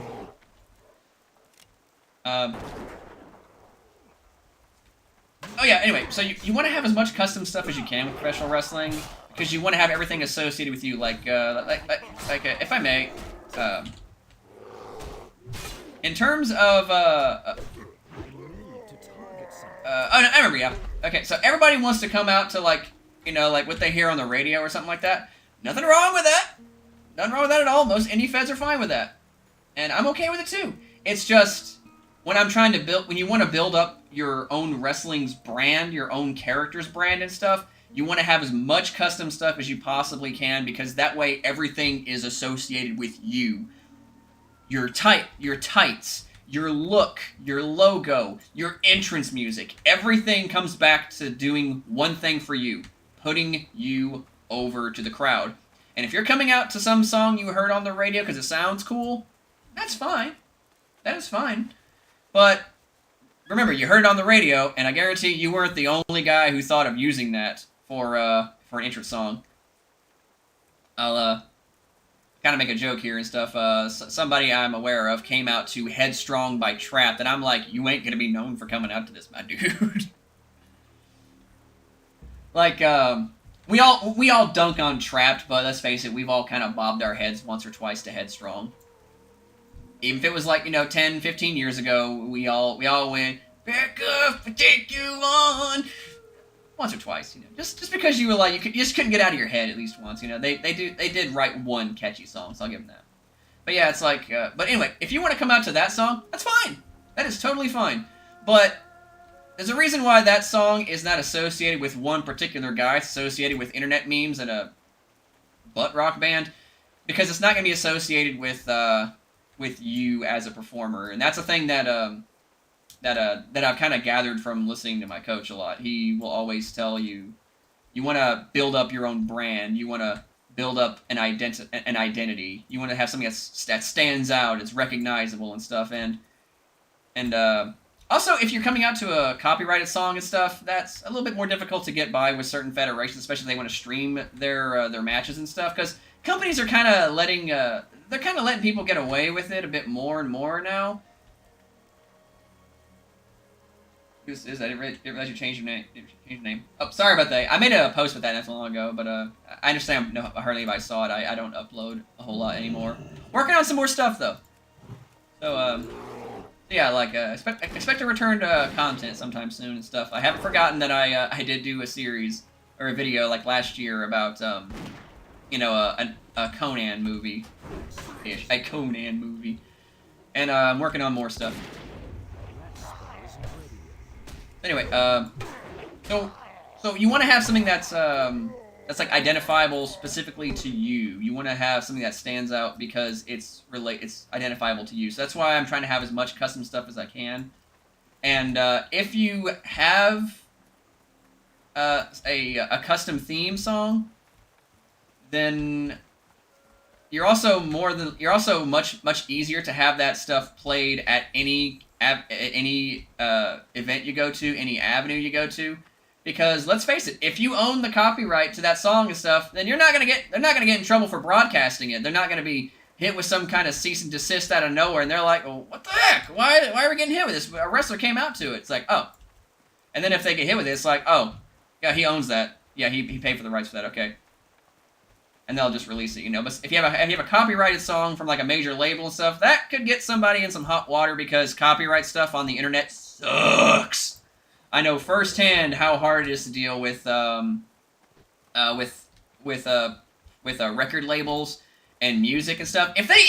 Oh yeah. Anyway, so you want to have as much custom stuff as you can with professional wrestling because you want to have everything associated with you. Like if I may, in terms of oh no, I remember. Yeah. Okay. So everybody wants to come out to like, you know, like what they hear on the radio or something like that. Nothing wrong with that. Nothing wrong with that at all. Most indie feds are fine with that. And I'm okay with it too. It's just when I'm trying to when you want to build up your own wrestling's brand, your own character's brand and stuff, you want to have as much custom stuff as you possibly can because that way everything is associated with you. Your tights, your look, your logo, your entrance music. Everything comes back to doing one thing for you. Putting you over to the crowd. And if you're coming out to some song you heard on the radio because it sounds cool, that's fine. That is fine. But remember, you heard it on the radio, and I guarantee you weren't the only guy who thought of using that for an entrance song. I'll kind of make a joke here and stuff. Somebody I'm aware of came out to Headstrong by Trapped, and I'm like, you ain't gonna be known for coming out to this, my dude. Like, we all dunk on Trapped, but let's face it, we've all kind of bobbed our heads once or twice to Headstrong. Even if it was like, you know, 10, 15 years ago, we all went, back up and take you on. Once or twice, you know. Just because you were like, you just couldn't get out of your head at least once, you know. They did write one catchy song, so I'll give them that. But yeah, it's like, but anyway, if you want to come out to that song, that's fine. That is totally fine. But there's a reason why that song is not associated with one particular guy. It's associated with internet memes and a butt rock band. Because it's not going to be associated with you as a performer. And that's a thing that I've kind of gathered from listening to my coach a lot. He will always tell you, you want to build up your own brand. You want to build up an identity. You want to have something that stands out. It's recognizable and stuff. And also, if you're coming out to a copyrighted song and stuff, that's a little bit more difficult to get by with certain federations, especially if they want to stream their matches and stuff, because companies are kind of letting people get away with it a bit more and more now. This is, I didn't realize you changed your name. Oh, sorry about that. I made a post with that not so long ago, but I understand hardly anybody saw it. I don't upload a whole lot anymore. Working on some more stuff though. So yeah, like expect a return to content sometime soon and stuff. I haven't forgotten that I did do a series or a video like last year about you know, a Conan movie, a Conan movie, and I'm working on more stuff. Anyway, so you want to have something that's like identifiable specifically to you. You want to have something that stands out because it's identifiable to you. So that's why I'm trying to have as much custom stuff as I can. And if you have a custom theme song, then you're also much easier to have that stuff played at any event you go to, any avenue you go to, because let's face it, if you own the copyright to that song and stuff, then they're not gonna get in trouble for broadcasting it. They're not gonna be hit with some kind of cease and desist out of nowhere, and they're like, well, what the heck? Why are we getting hit with this? A wrestler came out to it. It's like, oh, and then if they get hit with it, it's like, oh, yeah, he owns that. Yeah, he paid for the rights for that. Okay. And they'll just release it, you know. But if you have a copyrighted song from like a major label and stuff, that could get somebody in some hot water because copyright stuff on the internet sucks. I know firsthand how hard it is to deal with record labels and music and stuff. If there's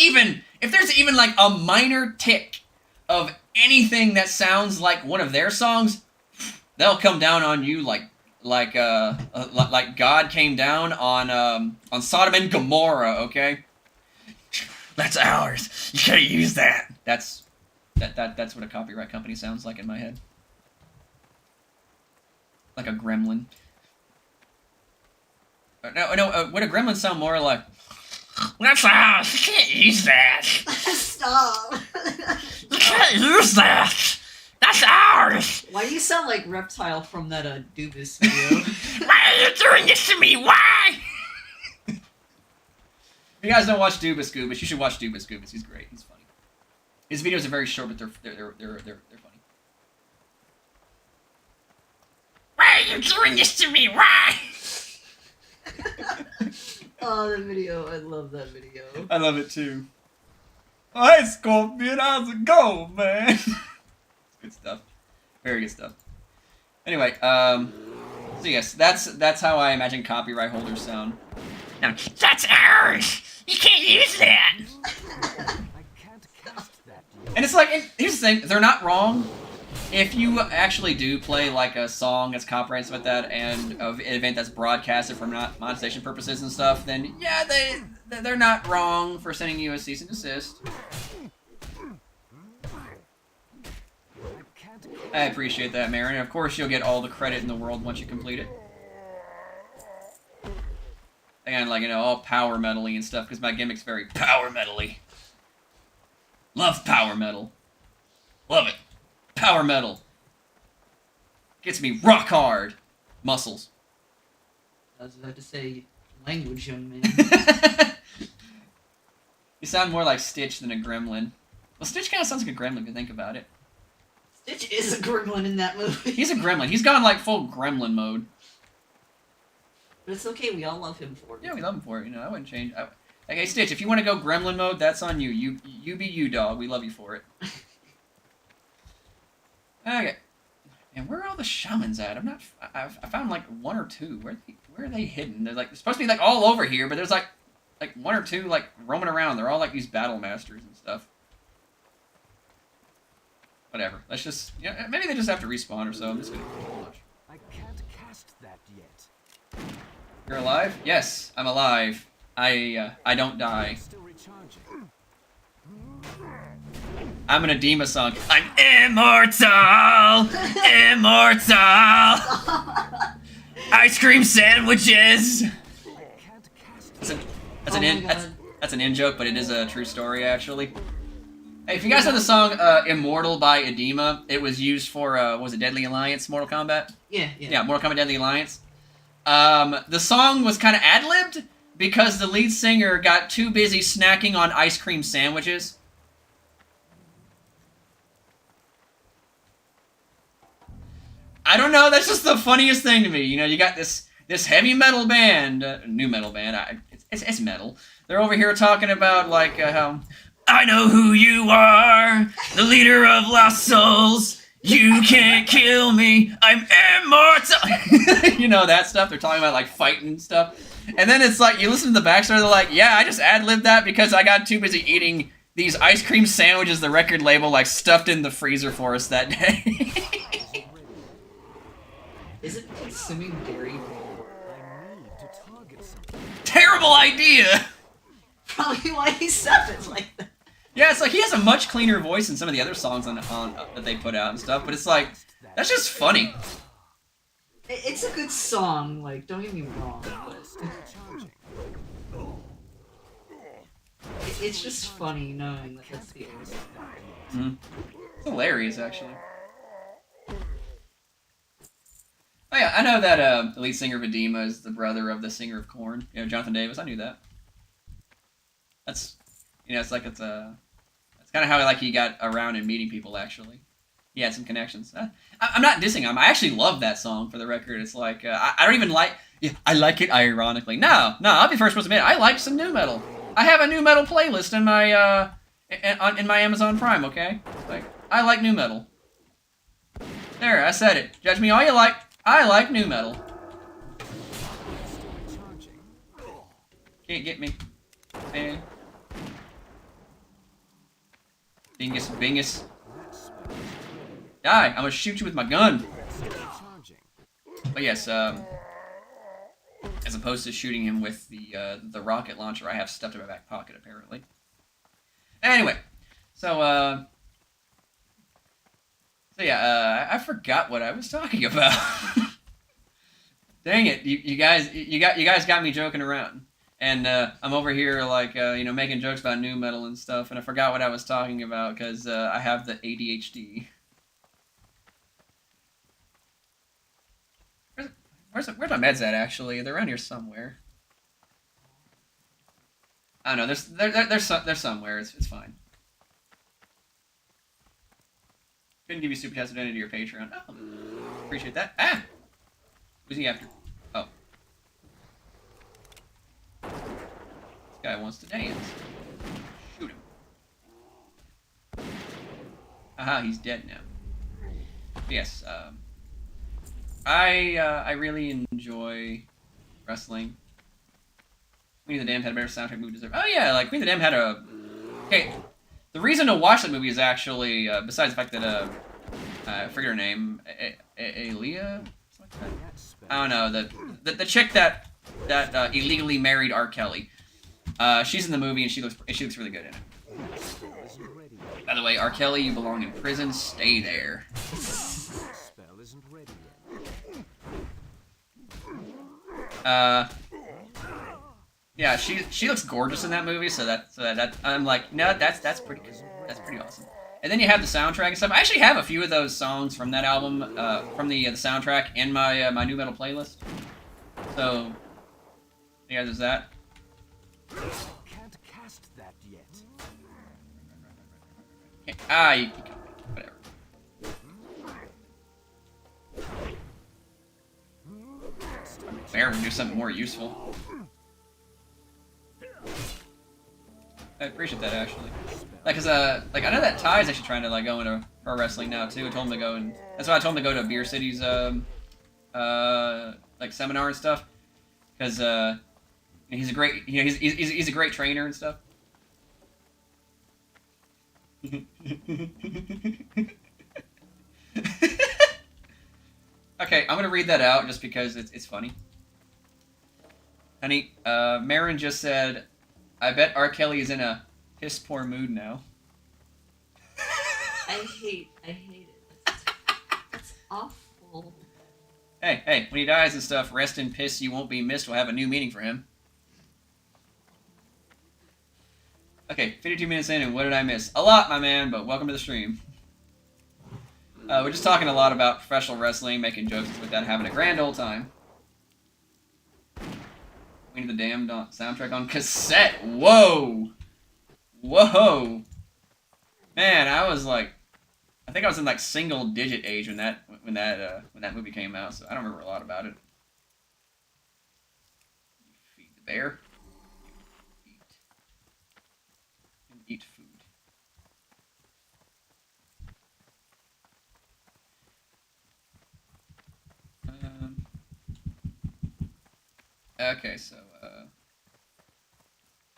even like a minor tick of anything that sounds like one of their songs, they'll come down on you like God came down on Sodom and Gomorrah, okay? That's ours. You can't use that. That's what a copyright company sounds like in my head. Like a gremlin. No. Would a gremlin sound more like? That's ours. You can't use that. Stop. You can't use that. That's ours! Why do you sound like Reptile from that Dubis video? Why are you doing this to me? Why? If you guys don't watch Dubis Goobus, you should watch Dubis Goobus. He's great. He's funny. His videos are very short, but they're funny. Why are you doing this to me? Why? Oh, the video. I love that video. I love it too. Oh, hey, Scorpion. How's it going, man? Good stuff. Very good stuff. Anyway, so yes, that's how I imagine copyright holders sound. Now, that's ours! You can't use that! I can't cast that yet. And it's like, here's the thing, they're not wrong. If you actually do play like a song that's copyrighted with that and an event that's broadcasted for monetization purposes and stuff, then yeah, they're not wrong for sending you a cease and desist. I appreciate that, Marin. Of course, you'll get all the credit in the world once you complete it. And, like, you know, all power metal-y and stuff, because my gimmick's very power metal-y. Love power metal. Love it. Power metal. Gets me rock hard. Muscles. I was about to say language, young man. You sound more like Stitch than a gremlin. Well, Stitch kind of sounds like a gremlin if you think about it. Stitch is a gremlin in that movie. He's a gremlin. He's gone like full gremlin mode. But it's okay, we all love him for it. Yeah, we love him for it. You know, I wouldn't change. Okay, Stitch, if you want to go gremlin mode, that's on you. You be you, dog. We love you for it. Okay. And where are all the shamans at? I found like one or two. Where are they hidden? They're like supposed to be like all over here, but there's like one or two like roaming around. They're all like these battle masters and stuff. Whatever. Let's just, you know, maybe they just have to respawn or so. I'm just gonna watch. I can't cast that yet. You're alive? Yes, I'm alive. I don't die. Still recharging. I'm an Edema song. I'm immortal! Immortal! Ice cream sandwiches! That's an in joke, but it is a true story, actually. Hey, if you guys know the song Immortal by Edema, it was used for, was it Deadly Alliance Mortal Kombat? Yeah, Mortal Kombat Deadly Alliance. The song was kind of ad-libbed because the lead singer got too busy snacking on ice cream sandwiches. I don't know. That's just the funniest thing to me. You know, you got this heavy metal band, new metal band. It's metal. They're over here talking about like how I know who you are, the leader of lost souls. You can't kill me. I'm immortal. You know that stuff. They're talking about like fighting and stuff. And then it's like you listen to the backstory. They're like, yeah, I just ad-libbed that because I got too busy eating these ice cream sandwiches the record label like stuffed in the freezer for us that day. Is it consuming dairy? Terrible idea! Probably why he sounds like that. Yeah, it's like he has a much cleaner voice than some of the other songs on that they put out and stuff, but it's like, that's just funny. It's a good song, like, don't get me wrong, but... It's just funny knowing that that's the end. Mm-hmm. It's hilarious, actually. Oh yeah, I know that the lead singer of Edema is the brother of the singer of Korn. You know, Jonathan Davis. I knew that. That's, you know, it's like it's kind of how like he got around and meeting people. Actually, he had some connections. I'm not dissing him. I actually love that song. For the record, it's like I don't even like. Yeah, I like it ironically. No, I'll be the first person to admit I like some new metal. I have a new metal playlist in my in my Amazon Prime. Okay, like I like new metal. There, I said it. Judge me all you like. I like new metal. Can't get me. Man. Bingus. Die! I'm gonna shoot you with my gun. But yes, as opposed to shooting him with the rocket launcher I have stuffed in my back pocket, apparently. Anyway, so yeah, I forgot what I was talking about. Dang it, you guys got me joking around, and I'm over here like you know, making jokes about new metal and stuff, and I forgot what I was talking about because I have the ADHD. Where's my meds at? Actually, they're around here somewhere. I don't know. They're somewhere. It's fine. Couldn't give you super chats to your Patreon. Oh, appreciate that. Ah! Who's he after? Oh. This guy wants to dance. Shoot him. Aha, he's dead now. But yes, I really enjoy wrestling. Queen of the Damned had a better soundtrack movie deserved. Oh yeah, like Queen of the Damned had a... Okay, the reason to watch that movie is actually, besides the fact that, I forget her name, Aaliyah? I don't know, the chick that illegally married R. Kelly. She's in the movie and she looks really good in it. By the way, R. Kelly, you belong in prison, stay there. Yeah, she looks gorgeous in that movie, so that I'm like, no, that's pretty good. That's pretty awesome. And then you have the soundtrack and stuff. I actually have a few of those songs from that album, from the soundtrack in my my new metal playlist. So, yeah, there's that. Can't cast that yet. Okay. You can, whatever. There, we'll do something more useful. I appreciate that actually. Like, cause like I know that Ty's actually trying to like go into pro wrestling now too. I told him to go, and that's why I told him to go to Beer City's like seminar and stuff. Cause he's a great, you know, he's a great trainer and stuff. Okay, I'm gonna read that out just because it's funny. Honey, Marin just said, I bet R. Kelly is in a piss poor mood now. I hate it. That's awful. Hey, when he dies and stuff, rest in piss, you won't be missed will have a new meaning for him. Okay, 52 minutes in, and what did I miss? A lot, my man, but welcome to the stream. We're just talking a lot about professional wrestling, making jokes with that, having a grand old time. Queen of the Damned soundtrack on cassette. Whoa! Whoa! Man, I was like, I think I was in like single digit age when when that movie came out, so I don't remember a lot about it. You feed the bear. You eat. And eat food. Okay, so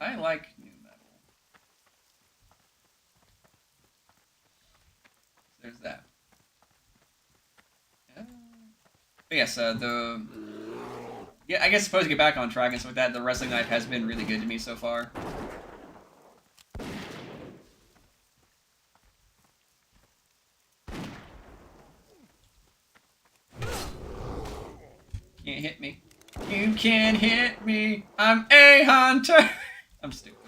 I like new metal. So there's that. But yes, I guess supposed to get back on track and stuff like that. The wrestling life has been really good to me so far. Can't hit me. You can't hit me. I'm a hunter. I'm stupid.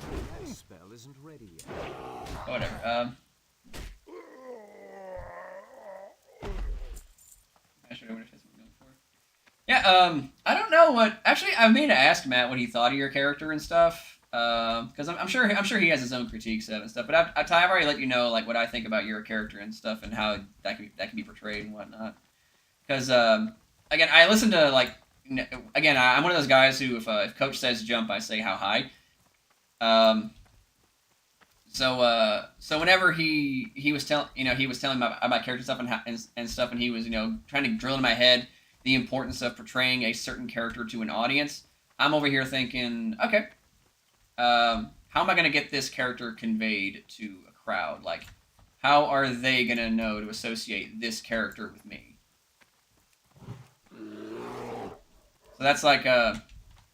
That spell isn't ready yet. Whatever. Yeah, I don't know what. Actually, I mean to ask Matt what he thought of your character and stuff. Because I'm sure he has his own critiques of it and stuff. But I've already let you know like what I think about your character and stuff and how that can be portrayed and whatnot. Because again, I listen to like again, I'm one of those guys who if Coach says jump, I say how high. So whenever he was telling me about character stuff and stuff, and he was trying to drill in my head the importance of portraying a certain character to an audience, I'm over here thinking, okay, how am I gonna get this character conveyed to a crowd? Like, how are they gonna know to associate this character with me? So that's like my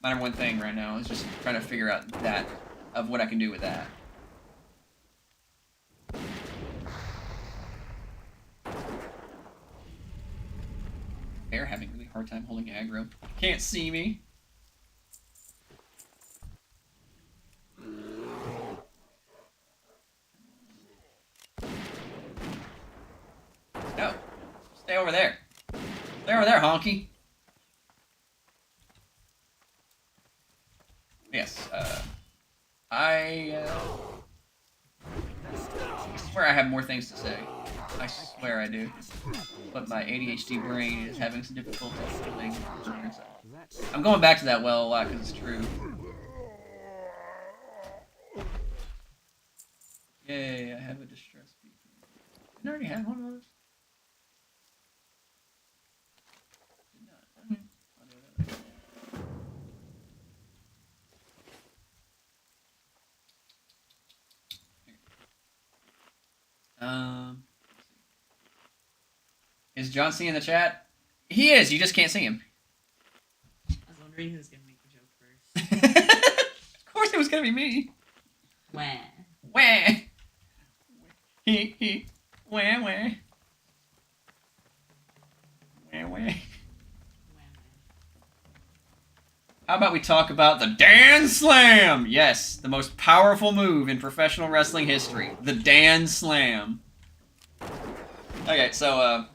number one thing right now is just trying to figure out that of what I can do with that. They're having a really hard time holding aggro. Can't see me. No. Stay over there. Stay over there, honky. Yes, I swear I have more things to say. I swear I do. But my ADHD brain is having some difficulty holding words. I'm going back to that well a lot because it's true. Yay, I have a distress beacon. Didn't I already have one of those? Did not. Okay. I'll do that later. Is John C in the chat? He is. You just can't see him. I was wondering who's gonna make the joke first. Of course, it was gonna be me. Wah. Wah. He. Wah wah. Wah wah. How about we talk about the Dan Slam? Yes, the most powerful move in professional wrestling history. The Dan Slam. Okay, so,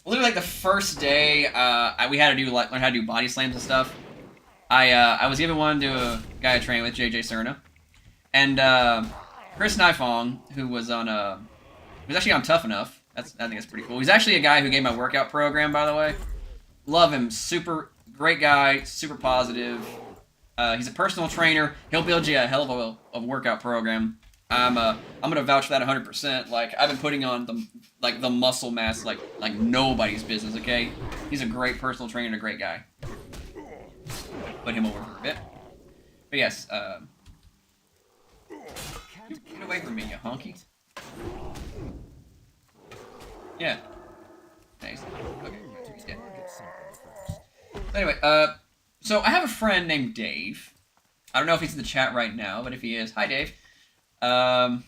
literally like the first day, we had to learn how to do body slams and stuff. I was given one to a guy I trained with, JJ Cerna. And, Chris Nifong, who was on, he was actually on Tough Enough. I think that's pretty cool. He's actually a guy who gave my workout program, by the way. Love him. Super great guy, super positive. He's a personal trainer. He'll build you a hell of a workout program. I'm gonna vouch for that 100%. Like, I've been putting on the muscle mass like nobody's business. Okay, he's a great personal trainer and a great guy. Put him over for a bit. But yes, get away from me, you honky. Yeah. Nice. Okay. He's dead. Anyway, so I have a friend named Dave. I don't know if he's in the chat right now, but if he is, hi Dave. I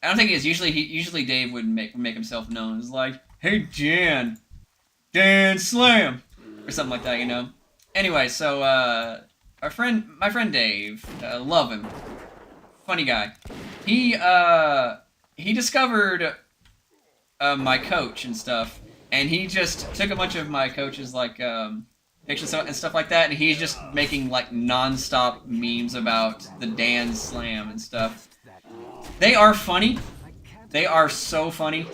don't think he is. Usually Dave would make himself known as like, hey Dan Slam, or something like that, you know. Anyway, so my friend Dave, love him, funny guy. He discovered my coach and stuff. And he just took a bunch of my coach's like pictures and stuff like that, and he's just making like non-stop memes about the Dan Slam and stuff. They are funny. They are so funny.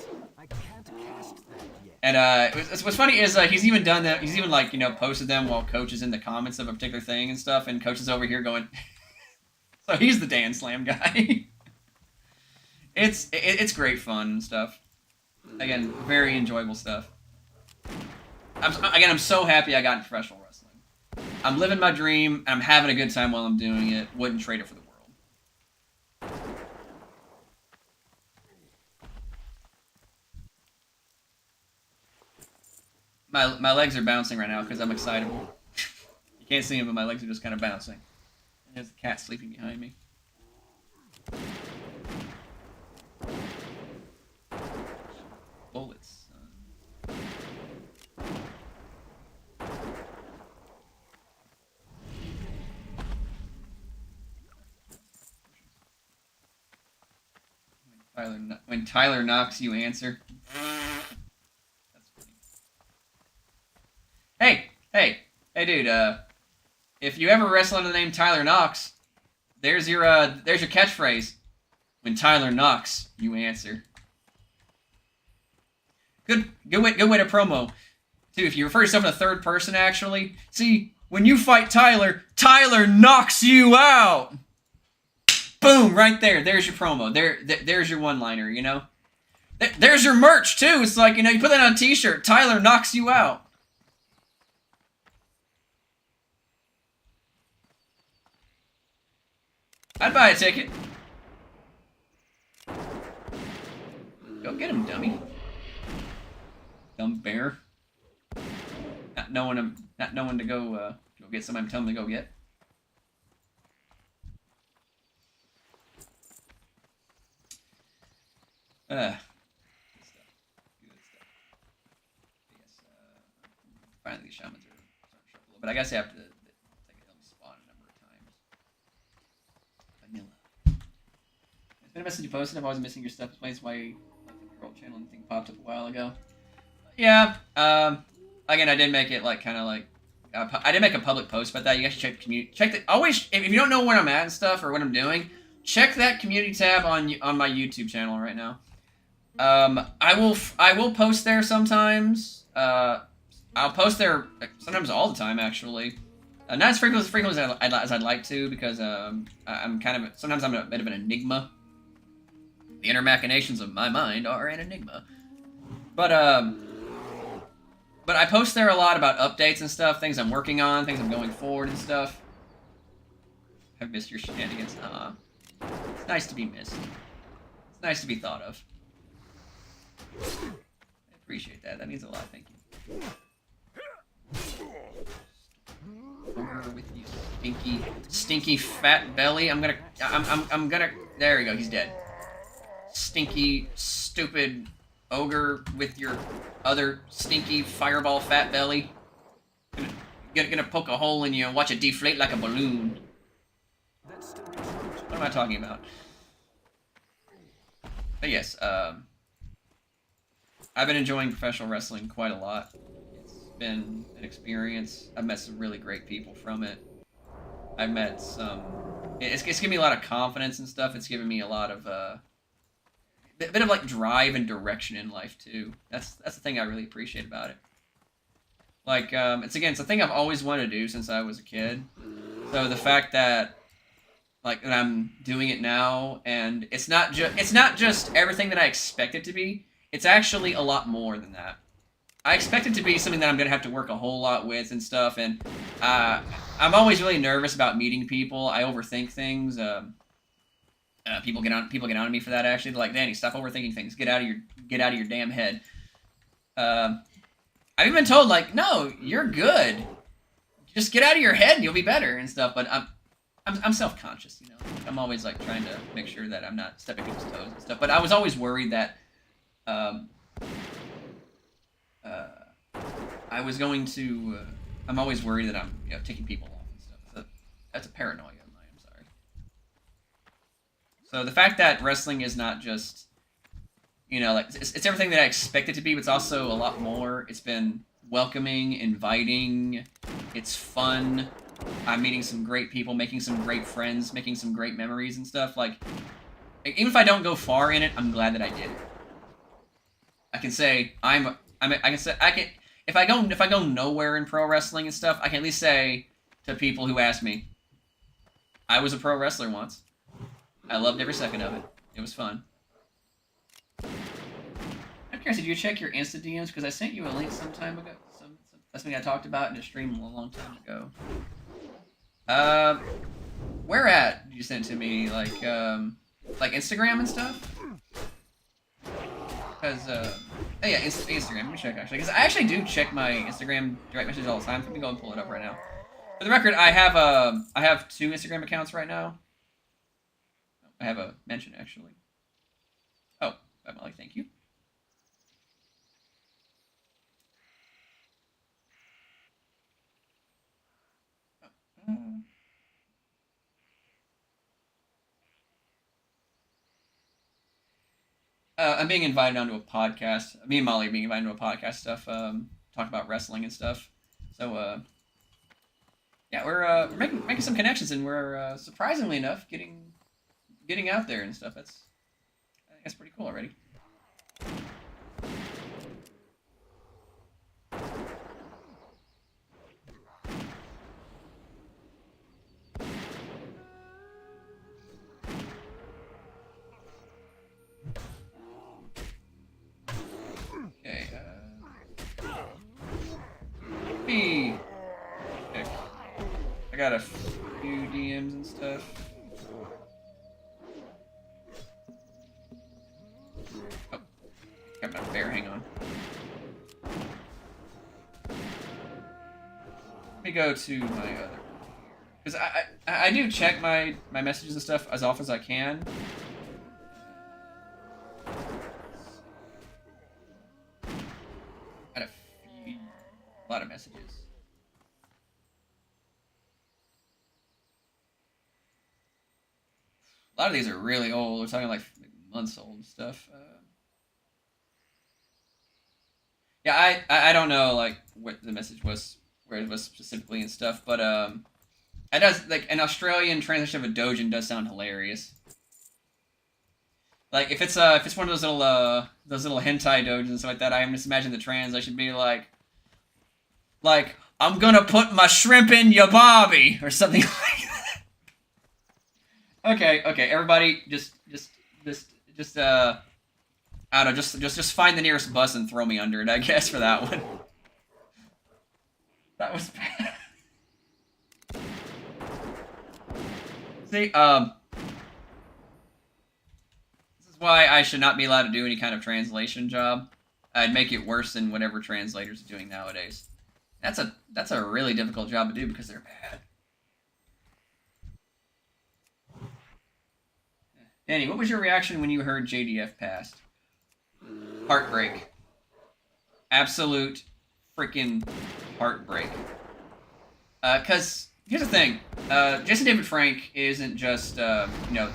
And what's funny is he's even done that. He's even like posted them while Coach is in the comments of a particular thing and stuff, and Coach is over here going. So he's the Dan Slam guy. It's great fun and stuff. Again, very enjoyable stuff. I'm so happy I got into professional wrestling. I'm living my dream, and I'm having a good time while I'm doing it. Wouldn't trade it for the world. My legs are bouncing right now because I'm excitable. You can't see them, but my legs are just kind of bouncing. And there's the cat sleeping behind me. Bullets. When Tyler knocks, you answer. That's funny. Hey, dude. If you ever wrestle under the name Tyler Knox, there's your catchphrase. When Tyler knocks, you answer. Good way to promo. Too, if you refer to yourself in the third person, actually. See, when you fight Tyler, Tyler knocks you out. Boom, right there. There's your promo. There's your one-liner, There's your merch, too. It's like, you put that on a t-shirt. Tyler knocks you out. I'd buy a ticket. Go get him, dummy. Dumb bear. Not knowing to go get somebody I'm telling him to go get. Good stuff. Good stuff. Yes, finally these shamans are starting to show up a little bit. I guess I have to take it on spawn a number of times. Vanilla. It's been a message you posted. I'm always missing your stuff. Explains why you left the World Channel and thing popped up a while ago. Yeah. Again, I did make it I did make a public post about that. You guys should check the community. Always, if you don't know where I'm at and stuff or what I'm doing, check that community tab on my YouTube channel right now. I will post there sometimes. I'll post there sometimes all the time, actually. Not as frequently as I'd like to, because I'm sometimes I'm a bit of an enigma. The inner machinations of my mind are an enigma. But I post there a lot about updates and stuff, things I'm working on, things I'm going forward and stuff. I've missed your shenanigans. It's nice to be missed. It's nice to be thought of. I appreciate that. That means a lot. Thank you. Over with you, stinky fat belly. I'm gonna. There we go. He's dead. Stinky, stupid ogre with your other stinky fireball fat belly. Gonna poke a hole in you and watch it deflate like a balloon. What am I talking about? But yes, I've been enjoying professional wrestling quite a lot. It's been an experience. I've met some really great people from it. I've met some... It's given me a lot of confidence and stuff. It's given me a lot of, a bit of, like, drive and direction in life, too. That's the thing I really appreciate about it. Like, it's a thing I've always wanted to do since I was a kid. So the fact that, like, that I'm doing it now, and it's not just everything that I expect it to be. It's actually a lot more than that. I expect it to be something that I'm gonna have to work a whole lot with and stuff, and I'm always really nervous about meeting people. I overthink things. People get on me for that. Actually, they're like, Danny, stop overthinking things. Get out of your damn head. I've even been told, like, no, you're good. Just get out of your head and you'll be better and stuff. But I'm self-conscious, I'm always like trying to make sure that I'm not stepping people's toes and stuff. But I was always worried that I was going to. I'm always worried that I'm taking people off and stuff. So that's a paranoia of mine. I'm sorry. So the fact that wrestling is not just like it's everything that I expect it to be, but it's also a lot more. It's been welcoming, inviting. It's fun. I'm meeting some great people, making some great friends, making some great memories and stuff. Like, even if I don't go far in it, I'm glad that I did. I can say I mean, I can say I can if I go nowhere in pro wrestling and stuff, I can at least say to people who ask me, I was a pro wrestler once. I loved every second of it. It was fun. I'm curious, did you check your Insta DMs? Because I sent you a link some time ago. That's something I talked about in a stream a long time ago. Where at did you send it to me? Like Instagram and stuff? Because, oh yeah, Instagram. Let me check, actually. Because I actually do check my Instagram direct messages all the time. Let me go and pull it up right now. For the record, I have 2 Instagram accounts right now. I have a mention, actually. Oh, Molly, thank you. I'm being invited onto a podcast. Me and Molly are being invited onto a podcast stuff. Talk about wrestling and stuff. So, yeah, we're making some connections, and we're surprisingly enough getting out there and stuff. I think that's pretty cool already. Okay, I got a few DMs and stuff. Oh, got my bear, hang on. Let me go to my other, because I do check my messages and stuff as often as I can. Got a lot of messages. A lot of these are really old. We're talking like months old and stuff. Yeah, I don't know like what the message was, where it was specifically and stuff, but it does, like, an Australian translation of a dojin does sound hilarious. Like if it's one of those little hentai dojins and stuff like that, I just imagine the translation be like I'm gonna put my shrimp in your bobby or something like that. Okay, everybody, just I don't know, just find the nearest bus and throw me under it, I guess, for that one. That was bad. See, this is why I should not be allowed to do any kind of translation job. I'd make it worse than whatever translators are doing nowadays. That's a really difficult job to do because they're bad. Danny, what was your reaction when you heard JDF passed? Heartbreak. Absolute freaking heartbreak. Cause here's the thing, Jason David Frank isn't just the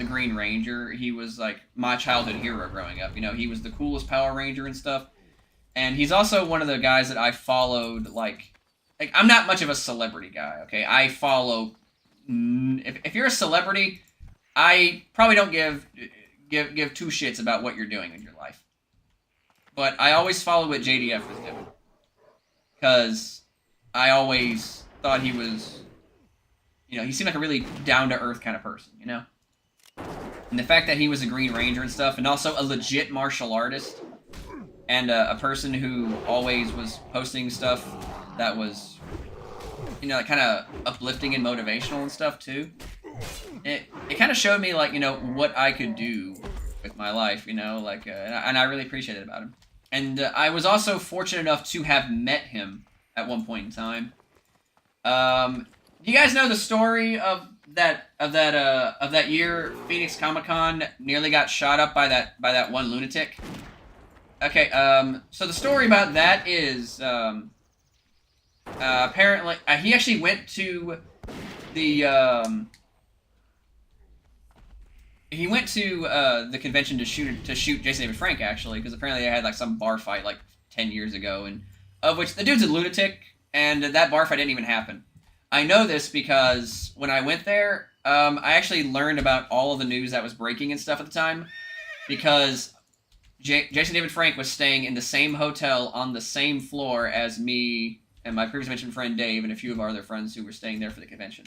Green Ranger. He was like my childhood hero growing up. He was the coolest Power Ranger and stuff. And he's also one of the guys that I followed. Like I'm not much of a celebrity guy. Okay, I follow. If you're a celebrity, I probably don't give 2 shits about what you're doing in your life. But I always follow what JDF was doing. Because I always thought he was, he seemed like a really down-to-earth kind of person, And the fact that he was a Green Ranger and stuff, and also a legit martial artist, and a person who always was posting stuff that was, kind of uplifting and motivational and stuff, too. It kind of showed me, like, what I could do with my life, and I really appreciate it about him. And I was also fortunate enough to have met him at one point in time. Do you guys know the story of that year Phoenix Comic-Con nearly got shot up by that one lunatic? Okay, so the story about that is apparently he actually went to the the convention to shoot Jason David Frank, actually, because apparently they had like some bar fight like 10 years ago, and of which the dude's a lunatic, and that bar fight didn't even happen. I know this because when I went there, I actually learned about all of the news that was breaking and stuff at the time, because Jason David Frank was staying in the same hotel on the same floor as me and my previously mentioned friend Dave and a few of our other friends who were staying there for the convention.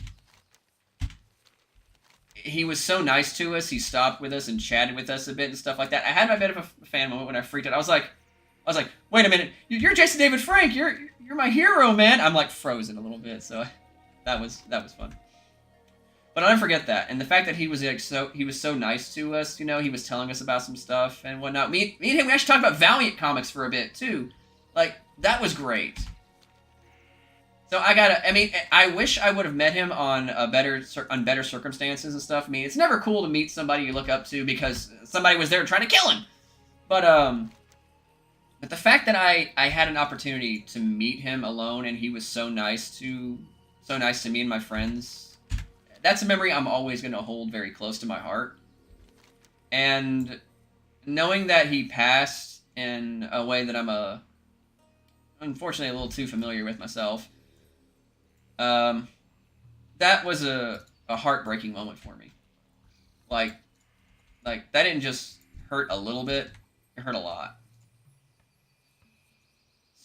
He was so nice to us. He stopped with us and chatted with us a bit and stuff like that. I had my bit of a fan moment when I freaked out. I was like, wait a minute, you're Jason David Frank. You're my hero, man. I'm like frozen a little bit. So that was fun. But I'll never forget that. And the fact that he was like he was so nice to us, you know, he was telling us about some stuff and whatnot. Me and him, we actually talked about Valiant comics for a bit too. Like, that was great. So I wish I would have met him on better circumstances and stuff. I mean, it's never cool to meet somebody you look up to because somebody was there trying to kill him. But the fact that I had an opportunity to meet him alone and he was so nice to me and my friends, that's a memory I'm always going to hold very close to my heart. And knowing that he passed in a way that I'm unfortunately a little too familiar with myself, that was a heartbreaking moment for me. Like that didn't just hurt a little bit, it hurt a lot.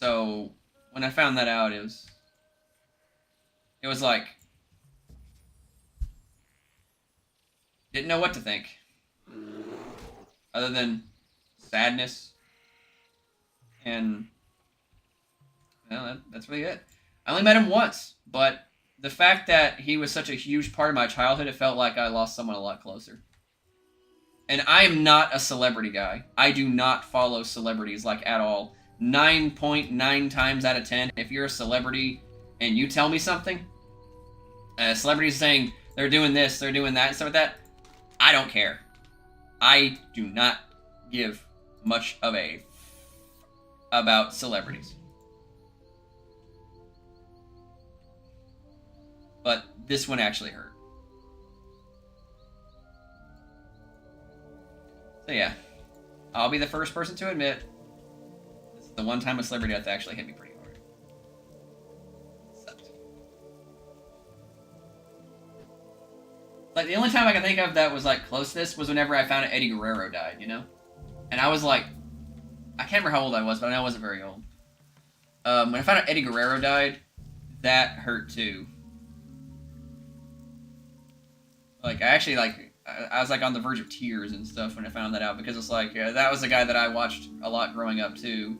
So when I found that out, it was like, didn't know what to think, other than sadness, and well, that's really it. I only met him once, but the fact that he was such a huge part of my childhood, it felt like I lost someone a lot closer. And I am not a celebrity guy. I do not follow celebrities, like, at all. 9.9 times out of 10, if you're a celebrity and you tell me something, celebrities saying they're doing this, they're doing that, and stuff like that, I don't care. I do not give much of a about celebrities. But this one actually hurt. So yeah, I'll be the first person to admit, this is the one time a celebrity death actually hit me pretty hard. It sucked. Like, the only time I can think of that was, like, close to this was whenever I found out Eddie Guerrero died, you know? And I was like, I can't remember how old I was, but I know I wasn't very old. When I found out Eddie Guerrero died, that hurt too. Like, I actually, like, I was, like, on the verge of tears and stuff when I found that out, because it's like, that was a guy that I watched a lot growing up too.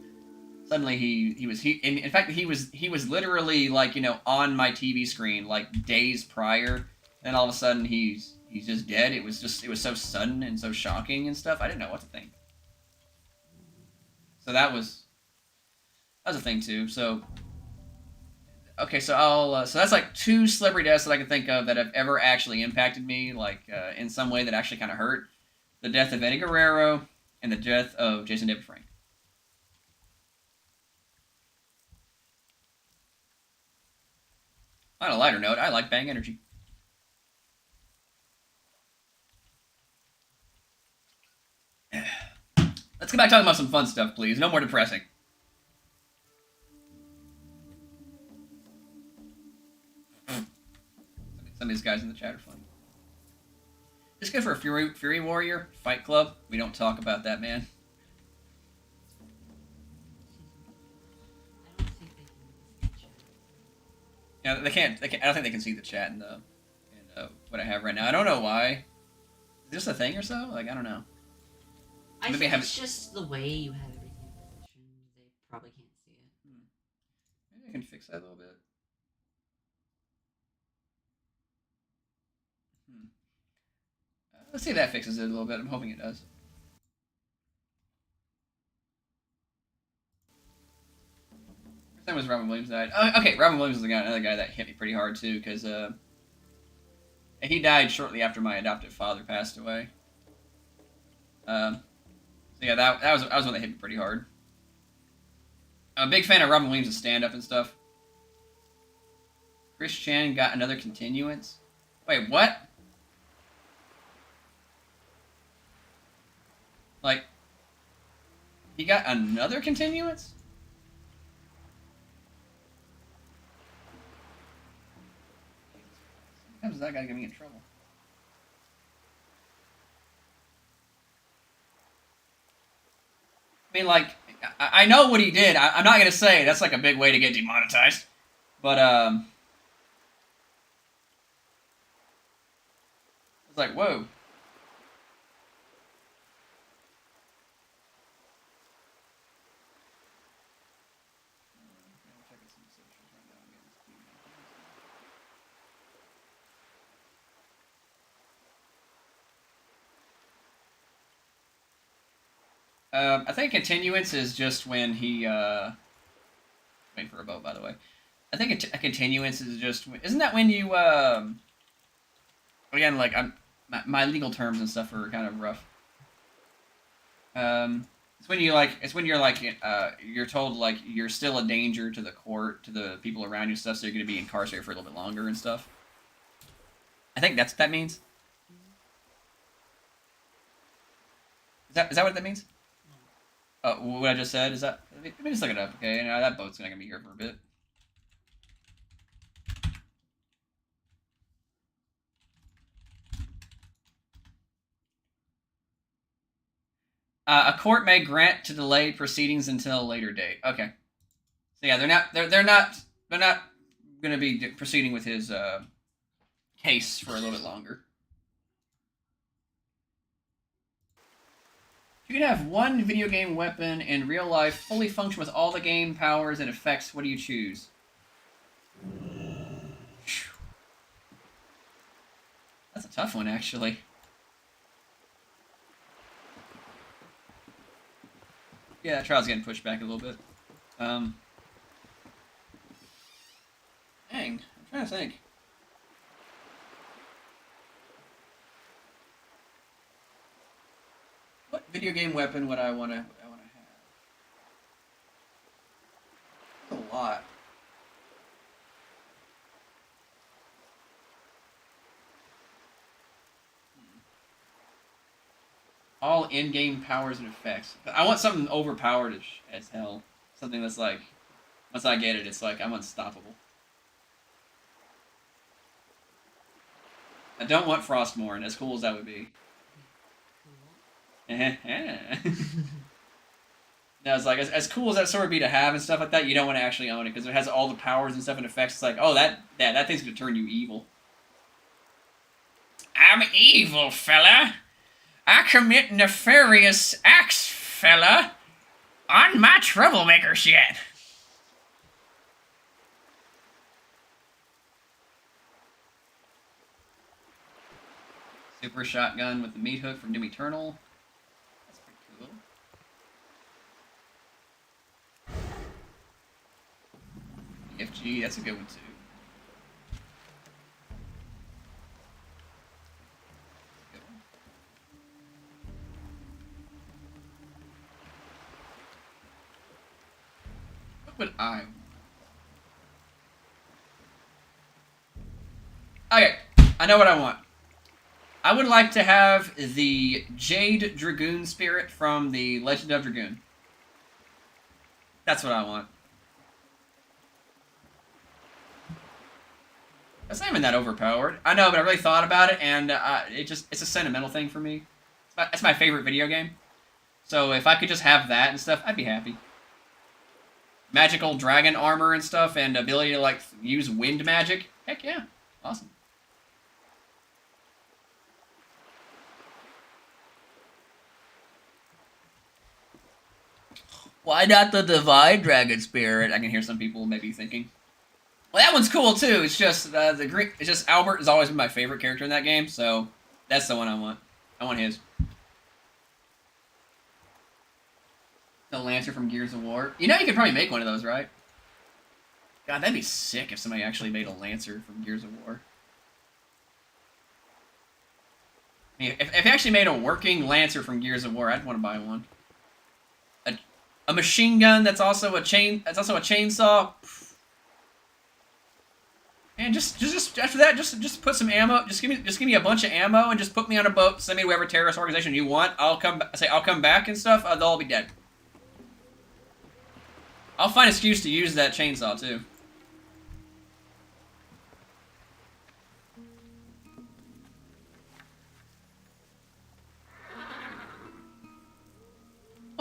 Suddenly in fact, he was literally, like, you know, on my TV screen, like, days prior, and all of a sudden he's just dead. It was so sudden and so shocking and stuff. I didn't know what to think. So that was a thing too. So, okay, so so that's like 2 celebrity deaths that I can think of that have ever actually impacted me, like, in some way that actually kind of hurt. The death of Eddie Guerrero and the death of Jason David Frank. On a lighter note, I like Bang Energy. Let's get back talking about some fun stuff, please. No more depressing. Some of these guys in the chat are funny. Just good for a Fury Warrior Fight Club. We don't talk about that, man. Yeah, they can't. I don't think they can see the chat in what I have right now. I don't know why. Is this a thing or so? Like, I don't know. I think it's just the way you have everything positioned. They probably can't see it. Maybe I can fix that a little bit. Let's see if that fixes it a little bit. I'm hoping it does. First time was Robin Williams died. Okay, Robin Williams was another guy that hit me pretty hard too, because he died shortly after my adoptive father passed away. So yeah, that was one that hit me pretty hard. I'm a big fan of Robin Williams' stand-up and stuff. Chris Chan got another continuance. Wait, what? Like, he got another continuance? Sometimes that guy get me in trouble. I mean, like, I know what he did. I'm not gonna say that's like a big way to get demonetized, but it's like, whoa. I think continuance is just when he wait for a boat, by the way. I think a continuance is just isn't that when you again, like my legal terms and stuff are kind of rough. It's when you like it's when you're like you're told like you're still a danger to the court, to the people around you and stuff, so you're going to be incarcerated for a little bit longer and stuff. I think that's what that means. Is that what that means? What I just said, is that... Let me just look it up, okay? Now that boat's not gonna be here for a bit. A court may grant to delay proceedings until a later date. Okay. So yeah, they're not gonna be proceeding with his case for a little bit longer. You can have one video game weapon in real life fully function with all the game powers and effects. What do you choose? That's a tough one, actually. Yeah, that trial's getting pushed back a little bit. Dang, I'm trying to think. What video game weapon would I want to have? That's a lot. All in-game powers and effects. I want something overpowered as hell. Something that's like, once I get it, it's like I'm unstoppable. I don't want Frostmourne, as cool as that would be. No, it's like as cool as that sword would be to have and stuff like that. You don't want to actually own it because it has all the powers and stuff and effects. It's like, oh, that thing's gonna turn you evil. I'm evil, fella. I commit nefarious acts, fella, on my troublemaker shit. Super shotgun with the meat hook from Doom Eternal. That's pretty cool. FG, that's a good one too. What would I want? Okay, I know what I want. I would like to have the Jade Dragoon Spirit from the Legend of Dragoon. That's what I want. That's not even that overpowered. I know, but I really thought about it, and it's a sentimental thing for me. It's my favorite video game. So if I could just have that and stuff, I'd be happy. Magical dragon armor and stuff, and ability to, like, use wind magic. Heck yeah. Awesome. Why not the Divine Dragon Spirit? I can hear some people maybe thinking. Well, that one's cool too. It's just It's just Albert has always been my favorite character in that game, so that's the one I want. I want his. The Lancer from Gears of War. You know, you could probably make one of those, right? God, that'd be sick if somebody actually made a Lancer from Gears of War. I mean, if they actually made a working Lancer from Gears of War, I'd want to buy one. A machine gun that's also a chainsaw. And just after that, just put some ammo. Just give me a bunch of ammo and just put me on a boat. Send me to whatever terrorist organization you want. I'll come back and stuff. They'll all be dead. I'll find an excuse to use that chainsaw too.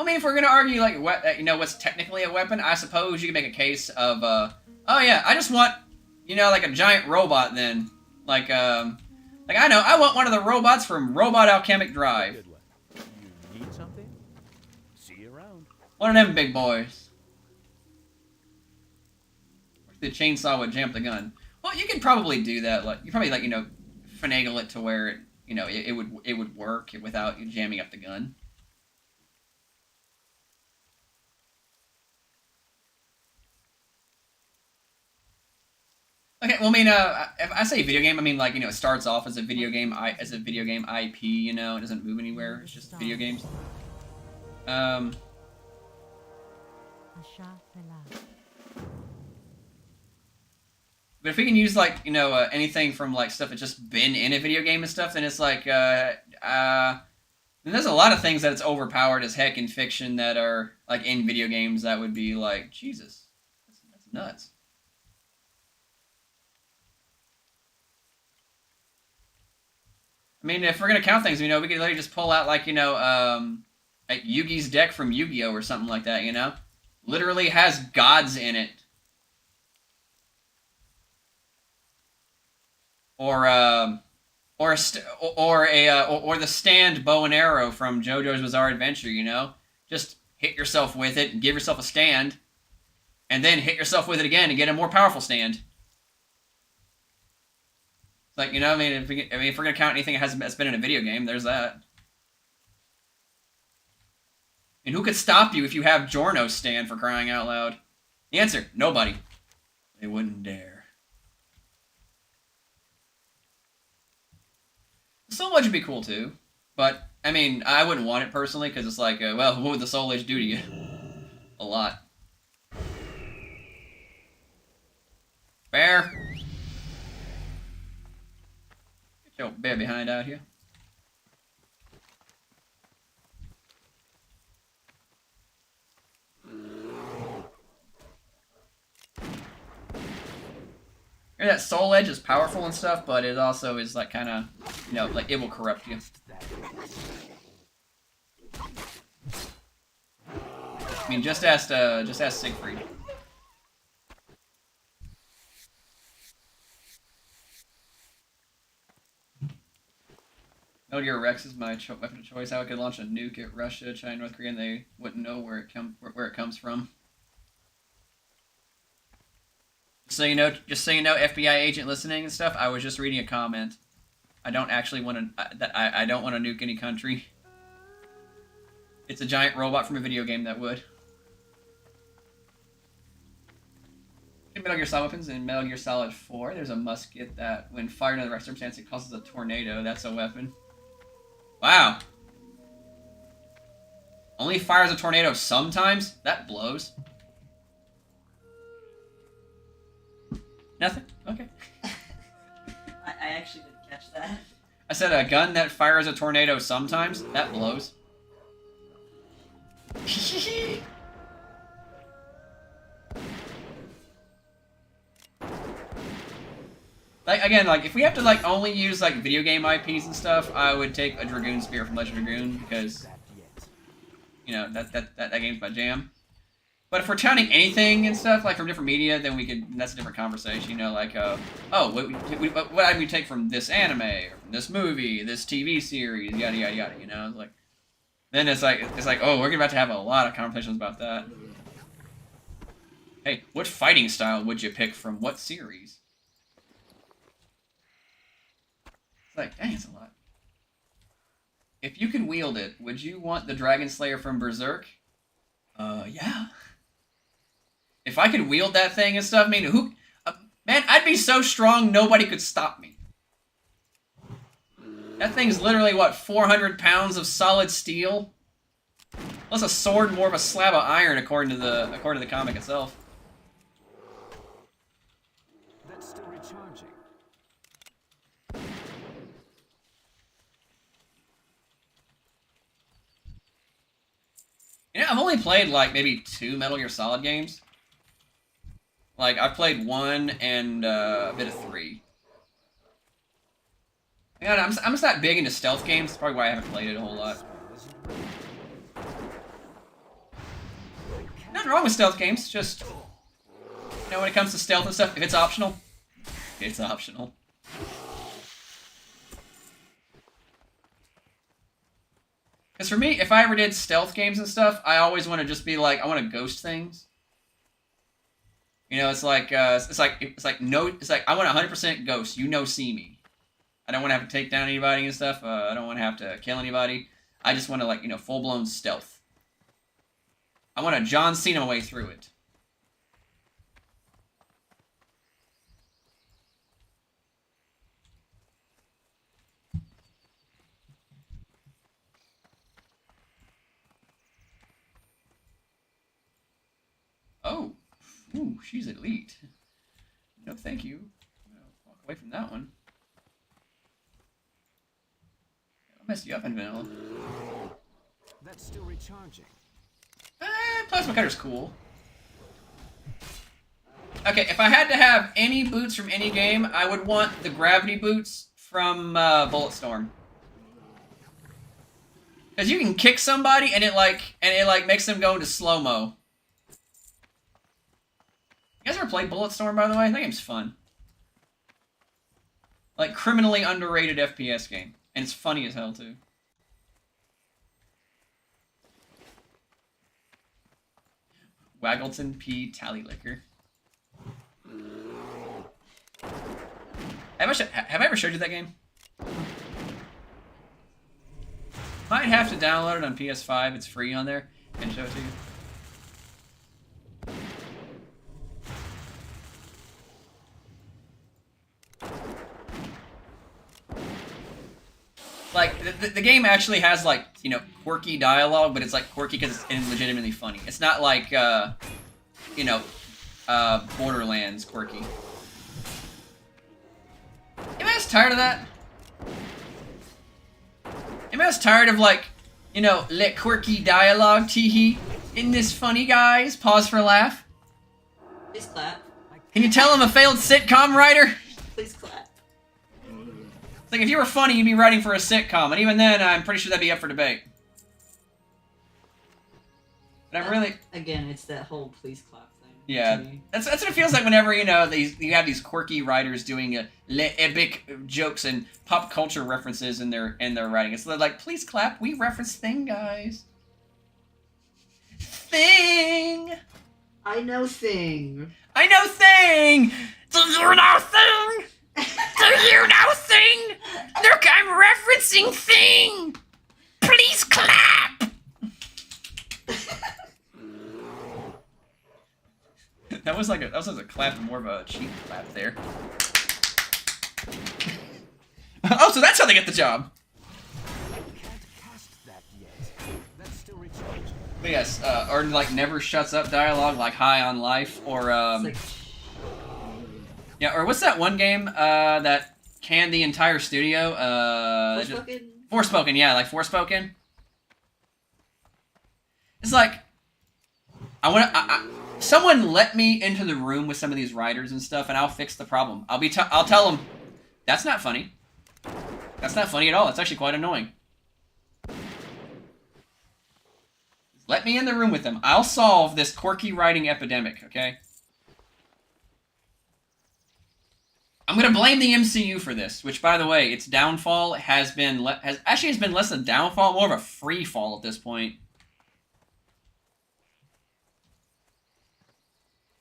I mean, if we're gonna argue like you know what's technically a weapon, I suppose you can make a case of oh yeah, I just want like a giant robot then, like I know I want one of the robots from Robot Alchemic Drive. You need something? See you around. One of them big boys. The chainsaw would jam the gun. Well, you could probably do that. Like you probably finagle it to where it would work without you jamming up the gun. Okay, well, I mean, if I say video game, I mean like it starts off as a video game, IP. It doesn't move anywhere. It's just video games. But if we can use like anything from like stuff that's just been in a video game and stuff, then it's like then there's a lot of things that it's overpowered as heck in fiction that are like in video games that would be like Jesus, that's nuts. I mean, if we're gonna count things, we could literally just pull out like like Yugi's deck from Yu-Gi-Oh or something like that. Literally has gods in it. Or the stand bow and arrow from JoJo's Bizarre Adventure. Just hit yourself with it and give yourself a stand, and then hit yourself with it again and get a more powerful stand. It's like I mean, if we're gonna count anything that's been in a video game, there's that. And who could stop you if you have Giorno's stand, for crying out loud? The answer: nobody. They wouldn't dare. Soul Edge would be cool too, but I mean, I wouldn't want it personally because it's like, well, what would the Soul Edge do to you? A lot. Bear. Get your bear behind out here. That Soul Edge is powerful and stuff, but it also is like kind of, like it will corrupt you. I mean, just ask Siegfried. Metal Gear Rex is my weapon of choice. I could launch a nuke at Russia, China, North Korea, and they wouldn't know where it comes from. Just so you know, FBI agent listening and stuff, I was just reading a comment. I don't actually want to. I don't want to nuke any country. It's a giant robot from a video game that would. In Metal Gear Solid weapons, in Metal Gear Solid 4, there's a musket that, when fired in the right circumstance, it causes a tornado. That's a weapon. Wow. Only fires a tornado sometimes? That blows. Nothing? Okay. I actually didn't catch that. I said a gun that fires a tornado sometimes? That blows. Like, again, like, if we have to, like, only use, like, video game IPs and stuff, I would take a Dragoon Spear from Legend of Dragoon, because, that game's my jam. But if we're counting anything and stuff, like, from different media, then that's a different conversation, like, what item we take from this anime, or from this movie, this TV series, yada, yada, yada, like, then it's like, oh, we're about to have a lot of conversations about that. Hey, what fighting style would you pick from what series? It's like, dang, it's a lot. If you could wield it, would you want the Dragon Slayer from Berserk? Yeah. If I could wield that thing and stuff, I mean, man, I'd be so strong nobody could stop me. That thing's literally, what, 400 pounds of solid steel? Plus a sword, more of a slab of iron, according to the comic itself. That's still recharging. I've only played, like, maybe 2 Metal Gear Solid games. Like, I've played 1 and a bit of 3. I'm just not big into stealth games. That's probably why I haven't played it a whole lot. Nothing wrong with stealth games, just, you know, when it comes to stealth and stuff, if it's optional, it's optional. Because for me, if I ever did stealth games and stuff, I always want to just be like, I want to ghost things. You know, it's like I want 100% ghost. You know, see me. I don't want to have to take down anybody and stuff. I don't want to have to kill anybody. I just want to, like, you know, full-blown stealth. I want to John Cena way through it. Oh. Ooh, she's elite. No, thank you. I'll walk away from that one. I'll mess you up in vanilla. That's still recharging. Plasma cutter's cool. Okay, if I had to have any boots from any game, I would want the gravity boots from Bulletstorm. Because you can kick somebody and it makes them go into slow-mo. You guys ever played Bulletstorm, by the way? That game's fun. Like, criminally underrated FPS game. And it's funny as hell, too. Waggleton P. Tallylicker. Have I ever showed you that game? Might have to download it on PS5. It's free on there. And show it to you. Like, the game actually has, like, you know, quirky dialogue, but it's, like, quirky because it's legitimately funny. It's not like, you know, Borderlands quirky. Am I just tired of that? Am I just tired of, like, you know, let quirky dialogue, tee-hee? Isn't this funny, guys? Pause for a laugh. Please clap. Can you tell I'm a failed sitcom writer? Please clap. It's like, if you were funny, you'd be writing for a sitcom, and even then, I'm pretty sure that'd be up for debate. But I'm really... Again, it's that whole please clap thing. Yeah, that's what it feels like whenever, you know, you have these quirky writers doing epic jokes and pop culture references in their writing. It's like, please clap, we reference Thing, guys. Thing! I know Thing. I know Thing! Do you know Thing? Do you know Thing? Look, I'm referencing Thing! Please clap! That was a clap, more of a cheap clap there. Oh, so that's how they get the job. But yes, or like never shuts up dialogue, like High on Life, or yeah, or what's that one game that canned the entire studio? Forspoken? Forspoken, yeah, like Forspoken. It's like someone let me into the room with some of these writers and stuff, and I'll fix the problem. I'll tell them, that's not funny. That's not funny at all. It's actually quite annoying. Let me in the room with them. I'll solve this quirky writing epidemic, okay? I'm gonna blame the MCU for this, which, by the way, its downfall has been less than downfall, more of a free fall at this point.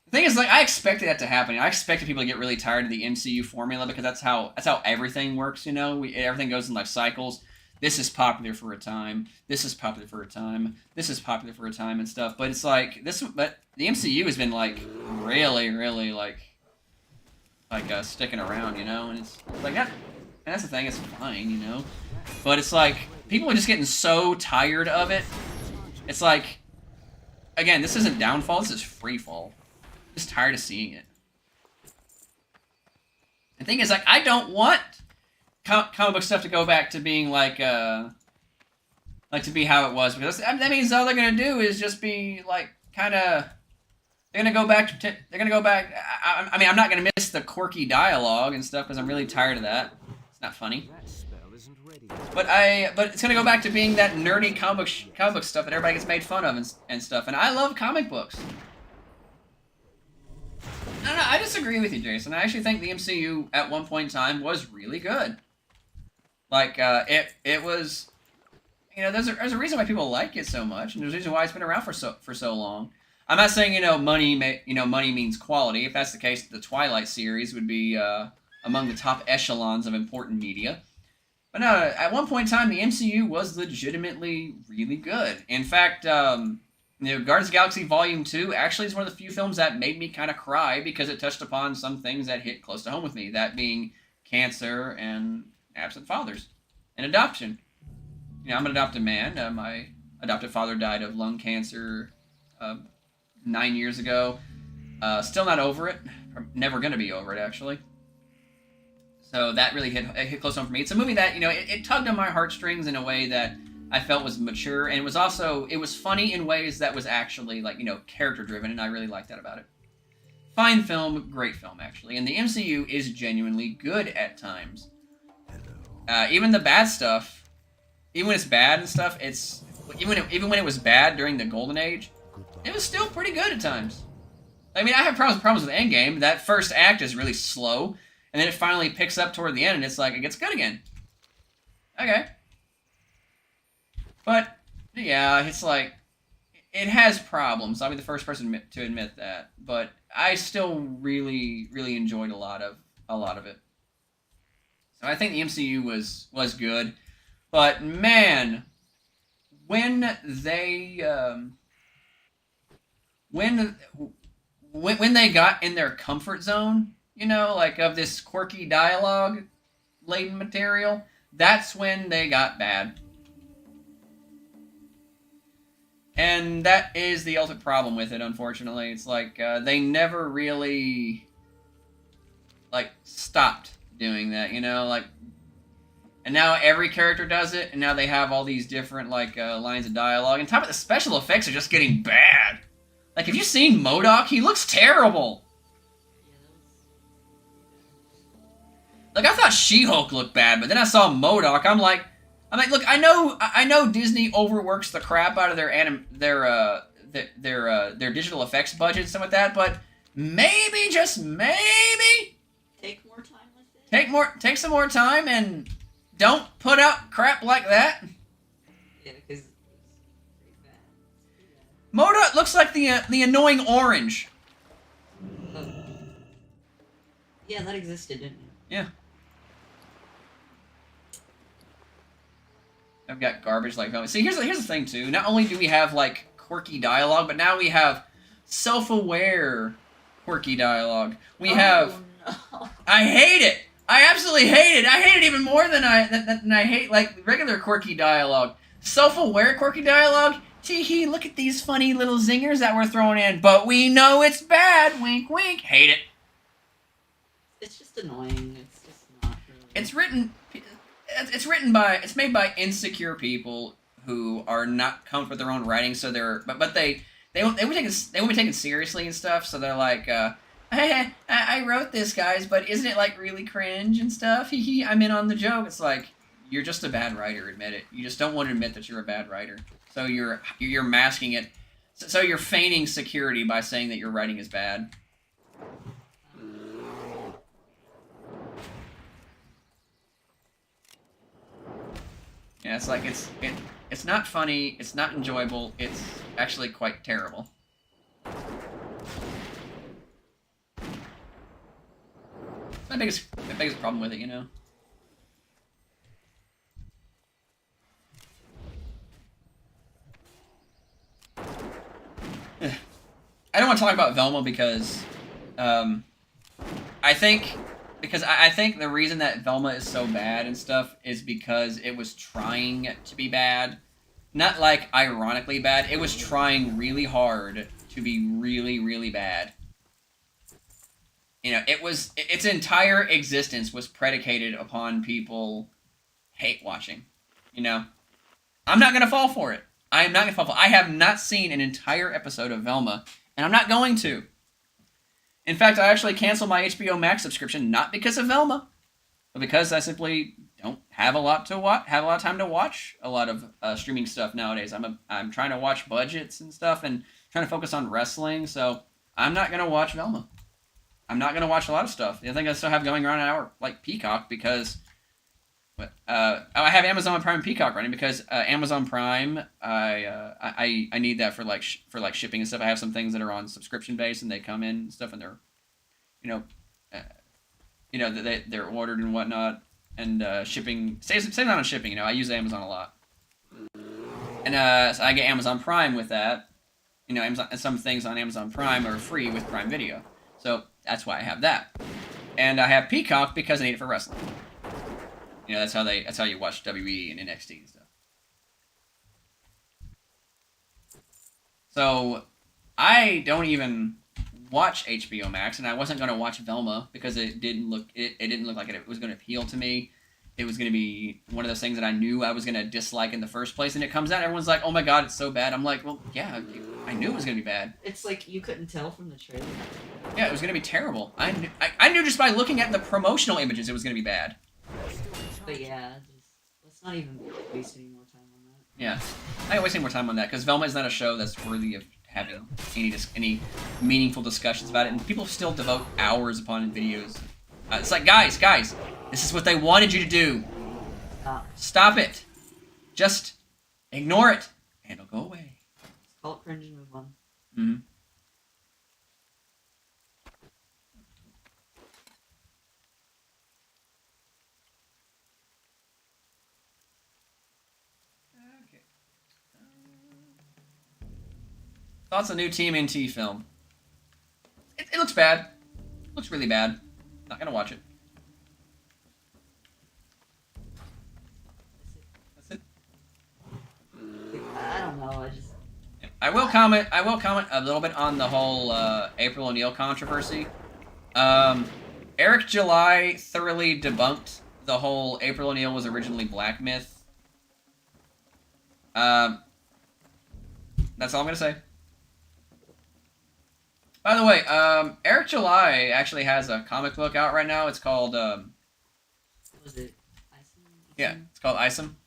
The thing is, like, I expected that to happen. I expected people to get really tired of the MCU formula because that's how everything works, you know? Everything goes in, like, cycles. This is popular for a time. This is popular for a time. This is popular for a time and stuff. But it's like, but the MCU has been, like, really, really, like sticking around, you know? And it's like that. And that's the thing, it's fine, you know? But it's like, people are just getting so tired of it. It's like, again, this isn't downfall, this is freefall. I'm just tired of seeing it. The thing is, like, I don't want comic book stuff to go back to being like to be how it was, because that means all they're gonna do is just be like kind of they're gonna go back. I mean, I'm not gonna miss the quirky dialogue and stuff because I'm really tired of that. It's not funny. isn't ready. But it's gonna go back to being that nerdy comic book stuff that everybody gets made fun of and stuff. And I love comic books. I don't know, I disagree with you, Jason. I actually think the MCU at one point in time was really good. Like, it was, you know, there's a reason why people like it so much, and there's a reason why it's been around for so long. I'm not saying, you know, money means quality. If that's the case, the Twilight series would be among the top echelons of important media. But no, at one point in time, the MCU was legitimately really good. In fact, you know, Guardians of the Galaxy Volume 2 actually is one of the few films that made me kind of cry because it touched upon some things that hit close to home with me, that being cancer and absent fathers and adoption. You know, I'm an adopted man. My adopted father died of lung cancer 9 years ago. Still not over it. Never going to be over it, actually. So that really hit close home for me. It's a movie that, you know, it tugged on my heartstrings in a way that I felt was mature, and it was funny in ways that was actually, like, you know, character driven, and I really liked that about it. Fine film, great film, actually, and the MCU is genuinely good at times. Even the bad stuff, even when it's bad and stuff, even when it was bad during the Golden Age, it was still pretty good at times. I mean, I have problems with Endgame. That first act is really slow, and then it finally picks up toward the end, and it's like, it gets good again. Okay. But, yeah, it's like, it has problems. I'll be the first person to admit that. But I still really, really enjoyed a lot of it. So I think the MCU was good. But, man, when they when they got in their comfort zone, you know, like of this quirky dialogue laden material, that's when they got bad. And that is the ultimate problem with it, unfortunately. It's like, they never really, like, stopped doing that, you know? Like, and now every character does it, and now they have all these different, like, lines of dialogue. And top of the special effects are just getting bad. Like, have you seen MODOK? He looks terrible. Like, I thought She-Hulk looked bad, but then I saw MODOK. I'm like, look, I know Disney overworks the crap out of their digital effects budget and stuff like that, but maybe, just maybe, take more time with it. Take some more time and don't put out crap like that. Yeah, because it's pretty bad. MODOK looks like the annoying orange. Oh. Yeah, that existed, didn't it? Yeah. I've got garbage like that. See, here's the thing too. Not only do we have like quirky dialogue, but now we have self-aware quirky dialogue. We have. No. I hate it. I absolutely hate it. I hate it even more than I hate like regular quirky dialogue. Self-aware quirky dialogue. Tee-hee, look at these funny little zingers that we're throwing in, but we know it's bad. Wink, wink. Hate it. It's just annoying. It's just not really. It's made by insecure people who are not comfortable with their own writing, so they're but they won't be taken seriously and stuff. So they're like, hey, I wrote this, guys, but isn't it like really cringe and stuff? Hee I'm in on the joke. It's like, you're just a bad writer. Admit it. You just don't want to admit that you're a bad writer. So you're masking it. So you're feigning security by saying that your writing is bad. Yeah, it's like it's not funny, it's not enjoyable, it's actually quite terrible. My biggest problem with it, you know. I don't want to talk about Velma because I think the reason that Velma is so bad and stuff is because it was trying to be bad. Not like ironically bad. It was trying really hard to be really, really bad. You know, its entire existence was predicated upon people hate watching. You know? I'm not going to fall for it. I am not going to fall for it. I have not seen an entire episode of Velma, and I'm not going to. In fact, I actually canceled my HBO Max subscription, not because of Velma, but because I simply don't have a lot of time to watch a lot of streaming stuff nowadays. I'm trying to watch budgets and stuff and trying to focus on wrestling. So I'm not gonna watch Velma. I'm not gonna watch a lot of stuff. The thing I still have going around our like Peacock because I have Amazon Prime and Peacock running because Amazon Prime I need that for like shipping and stuff. I have some things that are on subscription base and they come in and stuff and they're they're ordered and whatnot and shipping saves on shipping. I use Amazon a lot and so I get Amazon Prime with that. Amazon, some things on Amazon Prime are free with Prime Video, so that's why I have that. And I have Peacock because I need it for wrestling. That's how you watch WWE and NXT and stuff. So I don't even watch HBO Max, and I wasn't going to watch Velma because it didn't look like it was going to appeal to me. It was going to be one of those things that I knew I was going to dislike in the first place, and it comes out, everyone's like, "Oh my god, it's so bad." I'm like, "Well, yeah, I knew it was going to be bad." It's like you couldn't tell from the trailer. Yeah, it was going to be terrible. I knew just by looking at the promotional images it was going to be bad. But yeah, let's not even waste any more time on that. Yeah, I ain't wasting more time on that because Velma is not a show that's worthy of having any meaningful discussions about it, and people still devote hours upon videos. It's like, guys, this is what they wanted you to do. Stop it. Just ignore it, and it'll go away. Just call it cringe and move on. Mm-hmm. Thoughts on new TMNT film? It looks bad. It looks really bad. Not gonna watch it. That's it. I don't know. I will comment a little bit on the whole April O'Neil controversy. Eric July thoroughly debunked the whole April O'Neil was originally black myth. That's all I'm gonna say. By the way, Eric July actually has a comic book out right now. It's called, What was it? Isom? Yeah, it's called Isom.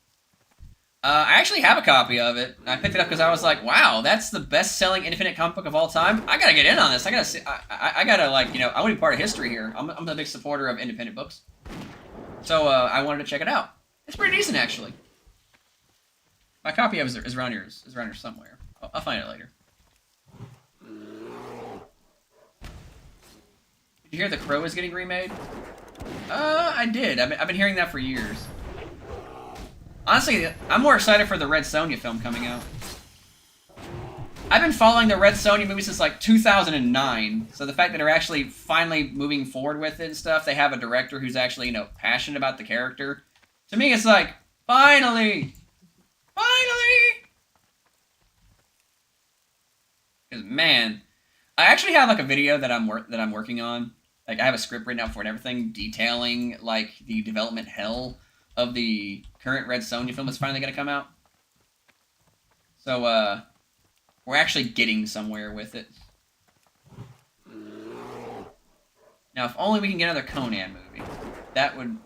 I actually have a copy of it. I picked it up because I was like, wow, that's the best-selling independent comic book of all time. I gotta get in on this. I gotta see, I gotta, like, I want to be part of history here. I'm a big supporter of independent books. So, I wanted to check it out. It's pretty decent, actually. My copy of it is around here somewhere. I'll find it later. Did you hear The Crow is getting remade? I did. I've been hearing that for years. Honestly, I'm more excited for the Red Sonja film coming out. I've been following the Red Sonja movie since like 2009, so the fact that they're actually finally moving forward with it and stuff, they have a director who's actually, passionate about the character. To me, it's like, finally! Finally! Because, man, I actually have like a video that I'm working on. Like, I have a script written out for it and everything, detailing, like, the development hell of the current Red Sonja film that's finally going to come out. So, we're actually getting somewhere with it. Now, if only we can get another Conan movie. That would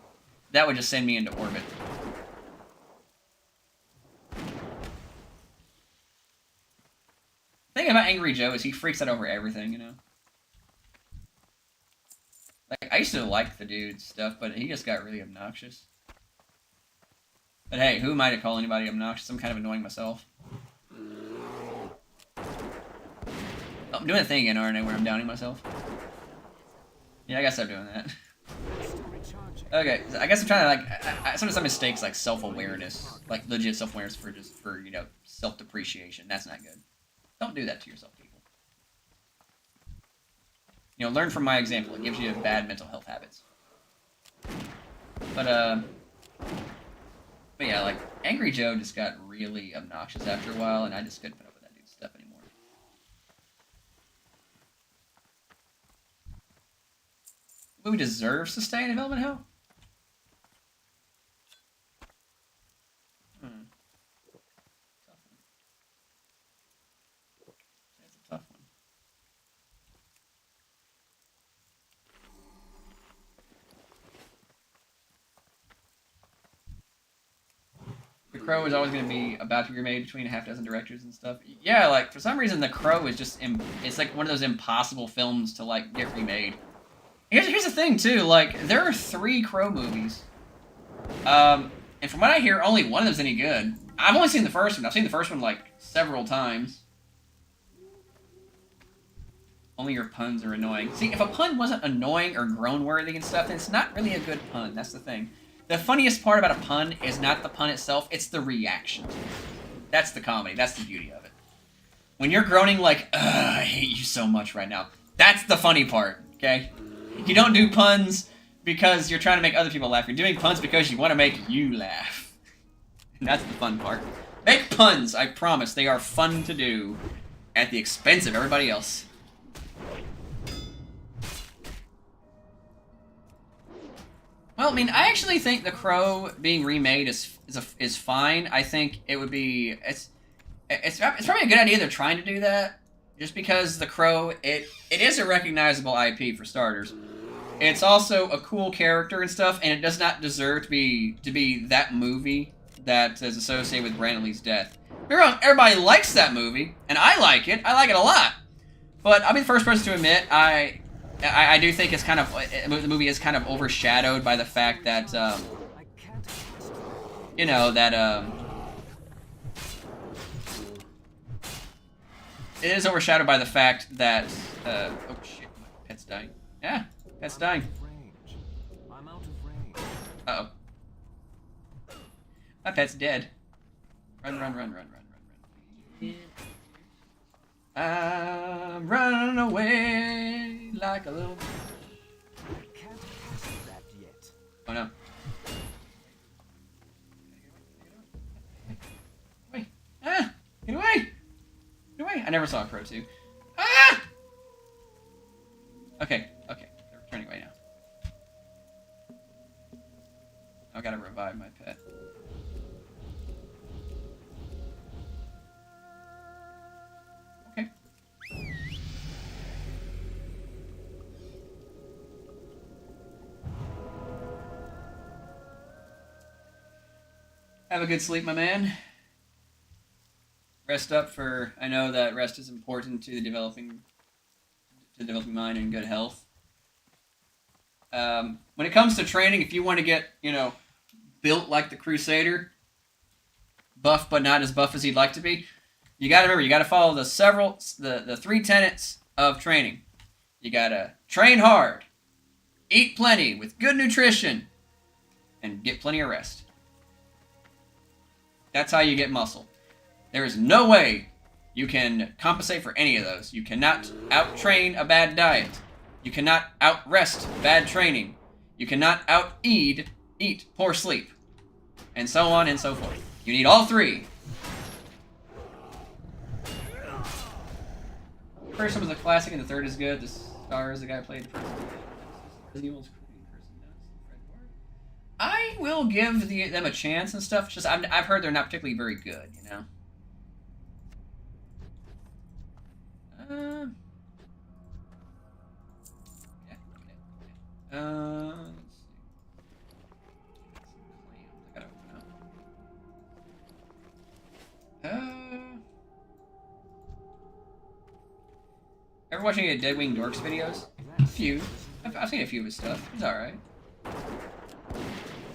just send me into orbit. The thing about Angry Joe is he freaks out over everything, Like, I used to like the dude's stuff, but he just got really obnoxious. But hey, who am I to call anybody obnoxious? I'm kind of annoying myself. Oh, I'm doing a thing again, aren't I, where I'm downing myself? Yeah, I gotta stop doing that. Okay, so I guess I'm trying to, sometimes some mistakes, like self-awareness. Like, legit self-awareness for self-depreciation. That's not good. Don't do that to yourself, people. Learn from my example. It gives you bad mental health habits. But yeah, like, Angry Joe just got really obnoxious after a while, and I just couldn't put up with that dude's stuff anymore. The movie deserves to stay in development hell? Tough one. That's a tough one. Crow is always going to be about to be remade between a half dozen directors and stuff. Yeah, like, for some reason, The Crow is just... it's like one of those impossible films to, like, get remade. Here's the thing, too. Like, there are 3 Crow movies. And from what I hear, only one of them's any good. I've only seen the first one. I've seen the first one, like, several times. Only your puns are annoying. See, if a pun wasn't annoying or groan-worthy and stuff, then it's not really a good pun. That's the thing. The funniest part about a pun is not the pun itself, it's the reaction. That's the comedy. That's the beauty of it. When you're groaning like, ugh, I hate you so much right now. That's the funny part, okay? You don't do puns because you're trying to make other people laugh. You're doing puns because you want to make you laugh. And that's the fun part. Make puns, I promise. They are fun to do at the expense of everybody else. Well, I mean, I actually think The Crow being remade is fine. I think it would be it's probably a good idea they're trying to do that, just because The Crow it is a recognizable IP for starters. It's also a cool character and stuff, and it does not deserve to be that movie that is associated with Brandon Lee's death. Don't get me wrong, everybody likes that movie, and I like it. I like it a lot. But I'll be the first person to admit I do think it's kind of the movie is kind of overshadowed by the fact that you know that it is overshadowed by the fact that oh shit, my pet's dying. Yeah, pet's dying. Uh oh, my pet's dead. Run, run, run, run, run, run, run. I'm running away like a little... I can't pass that yet. Oh no. Wait. Ah! Get away! Get away! I never saw a Crow 2. Ah! Okay, okay. They're turning away now. I've got to revive my pet. Have a good sleep, my man. Rest up for... I know that rest is important to the developing mind and good health. When it comes to training, if you want to get, you know, built like the Crusader, buff but not as buff as he'd like to be, you got to remember, you got to follow the 3 tenets of training. You got to train hard, eat plenty with good nutrition, and get plenty of rest. That's how you get muscle. There is no way you can compensate for any of those. You cannot out-train a bad diet. You cannot out-rest bad training. You cannot out-eat poor sleep. And so on and so forth. You need all 3. The first one was a classic and the third is good. The star is the guy who played the first one. I will give them a chance and stuff. Just I've heard they're not particularly very good, you know. Let's see. I gotta open up. Ever watching any Deadwing Dorks videos? A few. I've seen a few of his stuff. He's alright.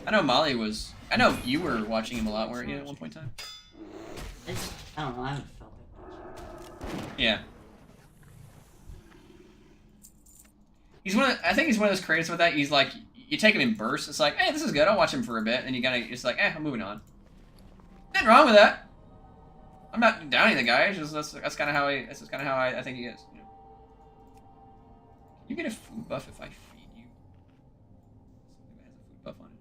I know Molly was... I know you were watching him a lot, weren't you, at one point in time? I don't know, I haven't felt it. Yeah. He's I think he's one of those creators with that. He's like, you take him in bursts. It's like, hey, this is good. I'll watch him for a bit. And you gotta, it's like, I'm moving on. Nothing wrong with that. I'm not downing the guy. It's just that's kind of how I think he is. You know? You get a food buff if I feed you. Something that has a food buff on it.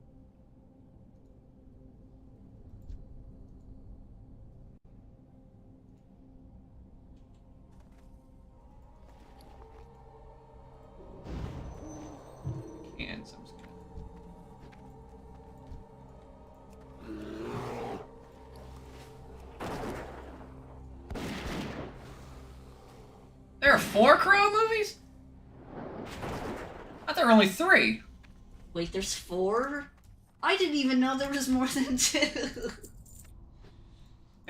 And so I'm just gonna... There are 4 Crow movies? I thought there were only 3. Wait, there's 4? I didn't even know there was more than 2.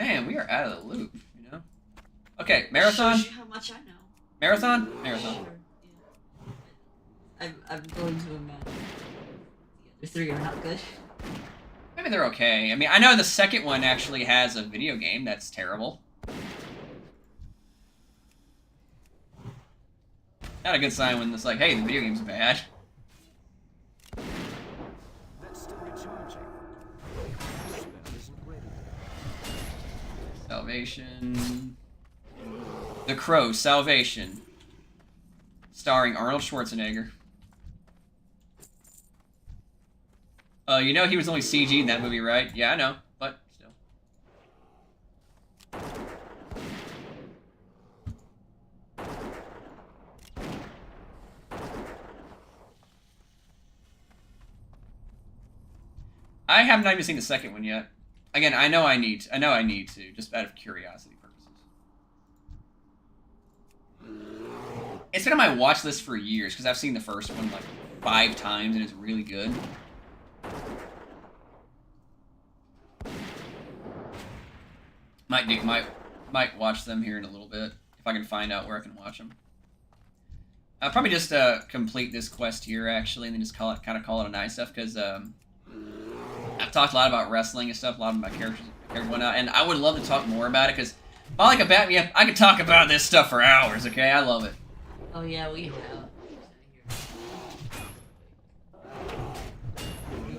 Man, we are out of the loop, you know? Okay, marathon? Shows you how much I know. Marathon? Marathon. Sure, yeah. I'm going to imagine the other three are not good. Maybe they're okay. I mean, I know the second one actually has a video game that's terrible. Not a good sign when it's like, hey, the video game's bad. That's still recharging. Spell isn't ready. Salvation. The Crow, Salvation. Starring Arnold Schwarzenegger. You know he was only CG in that movie, right? Yeah, I know, but still. I have not even seen the second one yet. Again, I know I need to, just out of curiosity purposes. It's been on my watch list for years because I've seen the first one like 5 times and it's really good. Might watch them here in a little bit if I can find out where I can watch them. I'll probably just complete this quest here actually, and then just kind of call it a night stuff because I've talked a lot about wrestling and stuff, a lot of my characters went out, and I would love to talk more about it because if I like a Batman, I could talk about this stuff for hours. Okay, I love it. Oh yeah, we have.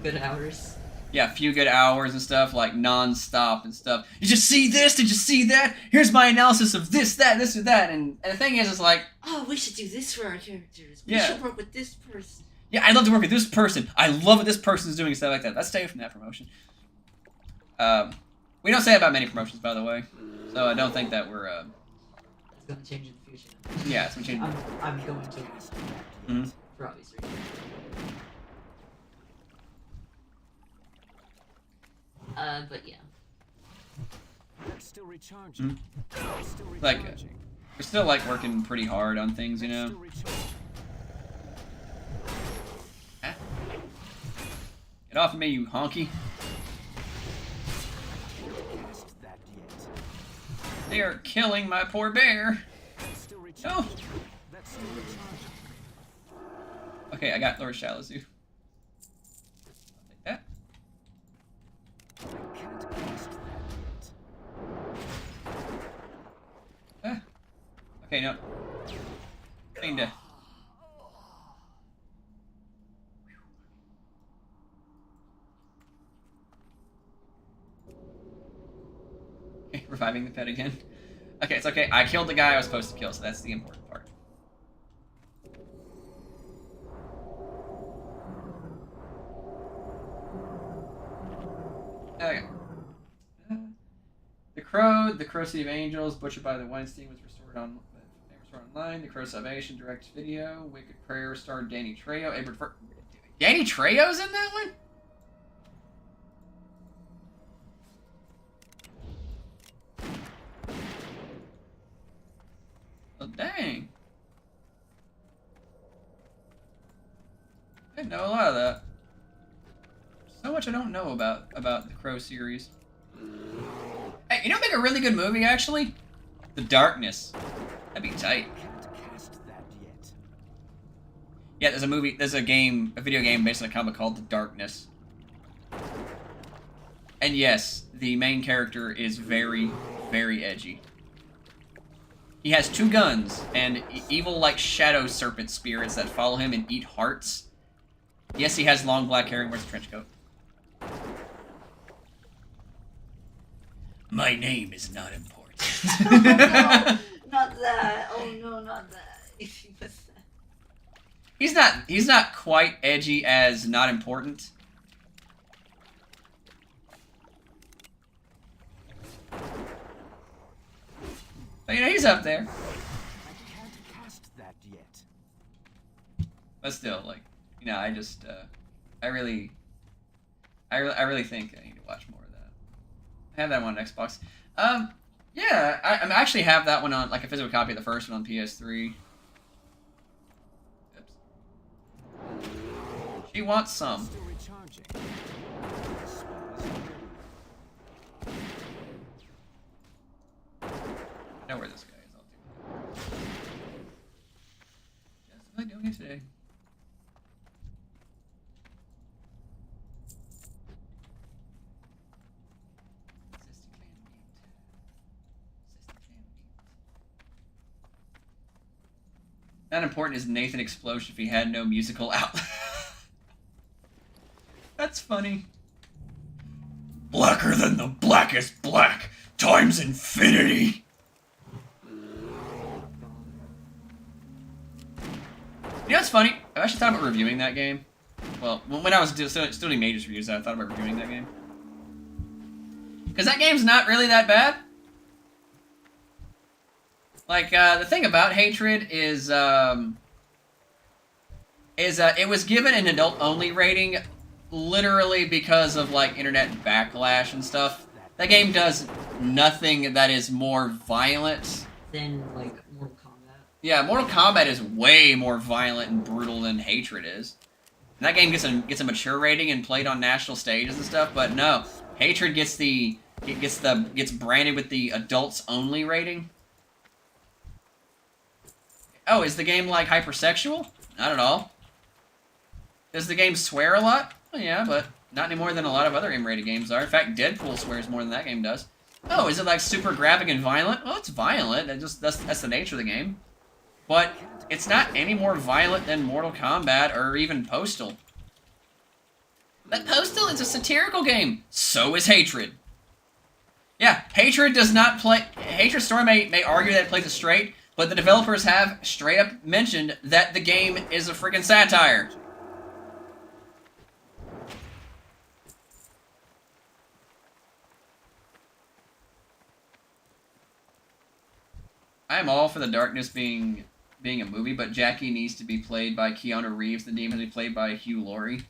Good hours. Yeah, a few good hours and stuff, like non-stop and stuff. Did you see this? Did you see that? Here's my analysis of this, that, this, or that. And the thing is, it's like... oh, we should do this for our characters. Yeah. We should work with this person. Yeah, I'd love to work with this person. I love what this person's doing, stuff like that. Let's stay away from that promotion. We don't say that about many promotions, by the way. So I don't think that we're... It's going to change in the future. Yeah, it's going to change. I'm going to. Mm-hmm. For obvious reasons. But yeah. That's still recharging. Mm-hmm. Still Like, recharging. we're still, like, working pretty hard on things, you know? Still recharging. Huh? Get off of me, you honky. Cast that yet. They are killing my poor bear. That's still No. recharging. That's still recharging. Okay, I got Lord Shalazu. I'll take that. I can't cast that yet. Okay, no. Kinda. Okay, reviving the pet again. Okay, it's okay. I killed the guy I was supposed to kill, so that's the important part. Okay. The Crow City of Angels, Butchered by the Weinstein was restored online. The Crow Salvation direct video. Wicked Prayer starred Danny Trejo. Danny Trejo's in that one? Oh, dang. I didn't know a lot of that. So much I don't know about the Crow series. Hey, you know, make a really good movie actually. The Darkness. That'd be tight. Can't cast that yet. Yeah, there's a video game based on a comic called The Darkness. And yes, the main character is very, very edgy. He has 2 guns and evil like shadow serpent spirits that follow him and eat hearts. Yes, he has long black hair and wears a trench coat. My name is not important. Oh, no, not that. Oh no, not that. He's not quite edgy as not important. But you know, he's up there. I can't cast that yet. But still, like, you know, I just I really think I need to watch more of that. I have that one on Xbox. Yeah, I actually have that one on, like, a physical copy of the first one on PS3. Oops. She wants some. Still recharging. Not important is Nathan Explosion if he had no musical outlet. That's funny. Blacker than the blackest black times infinity. You know what's funny? I actually thought about reviewing that game. Well, when I was still doing Majors reviews, I thought about reviewing that game. Because that game's not really that bad. Like, the thing about Hatred is it was given an adult-only rating literally because of, like, internet backlash and stuff. That game does nothing that is more violent than, like, Mortal Kombat. Yeah, Mortal Kombat is way more violent and brutal than Hatred is. And that game gets a mature rating and played on national stages and stuff, but no. Hatred gets branded with the adults-only rating. Oh, is the game, like, hypersexual? Not at all. Does the game swear a lot? Well, yeah, but not any more than a lot of other M-rated games are. In fact, Deadpool swears more than that game does. Oh, is it, like, super graphic and violent? Well, it's violent. That's the nature of the game. But it's not any more violent than Mortal Kombat or even Postal. But Postal is a satirical game. So is Hatred. Yeah, Hatred does not play... Hatred's story may argue that it plays it straight, but the developers have straight up mentioned that the game is a freaking satire. I am all for the darkness being a movie, but Jackie needs to be played by Keanu Reeves. The demon has to be played by Hugh Laurie.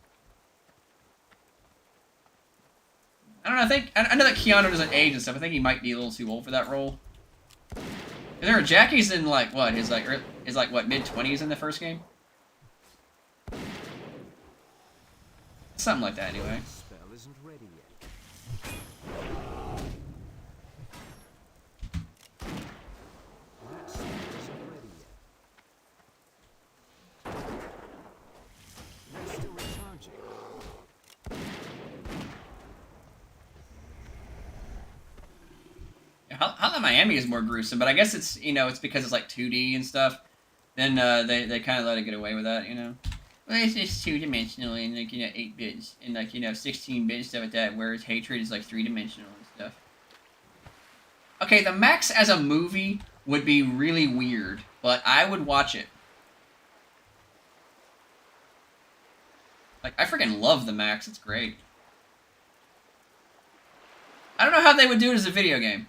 I don't know, I know that Keanu doesn't age and stuff. I think he might be a little too old for that role. There, Jackie's in like what? His what, mid-20s in the first game? Something like that anyway. Spell isn't ready yet. That spell isn't ready yet. We're still recharging. Hotline Miami is more gruesome, but I guess it's, you know, it's because it's like 2D and stuff. Then they kind of let it get away with that, you know. Well, it's just two-dimensional and, like, you know, 8 bits and, like, you know, 16 bits stuff like that, whereas Hatred is like 3-dimensional and stuff. Okay, the Max as a movie would be really weird, but I would watch it. Like, I freaking love the Max. It's great. I don't know how they would do it as a video game.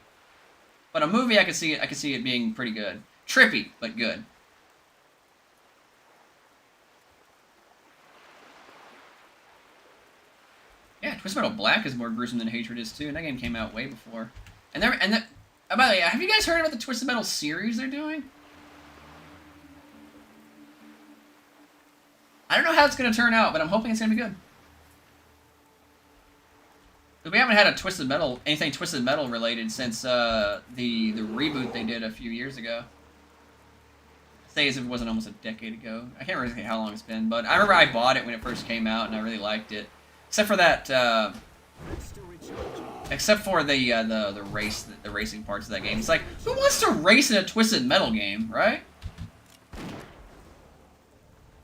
But a movie, I could see it being pretty good. Trippy, but good. Yeah, Twisted Metal Black is more gruesome than Hatred is too, and that game came out way before. By the way, have you guys heard about the Twisted Metal series they're doing? I don't know how it's gonna turn out, but I'm hoping it's gonna be good. We haven't had anything Twisted Metal related since the reboot they did a few years ago. Say as if it wasn't almost a decade ago. I can't remember how long it's been, but I remember I bought it when it first came out and I really liked it. Except for that, except for the racing parts of that game. It's like, who wants to race in a Twisted Metal game, right?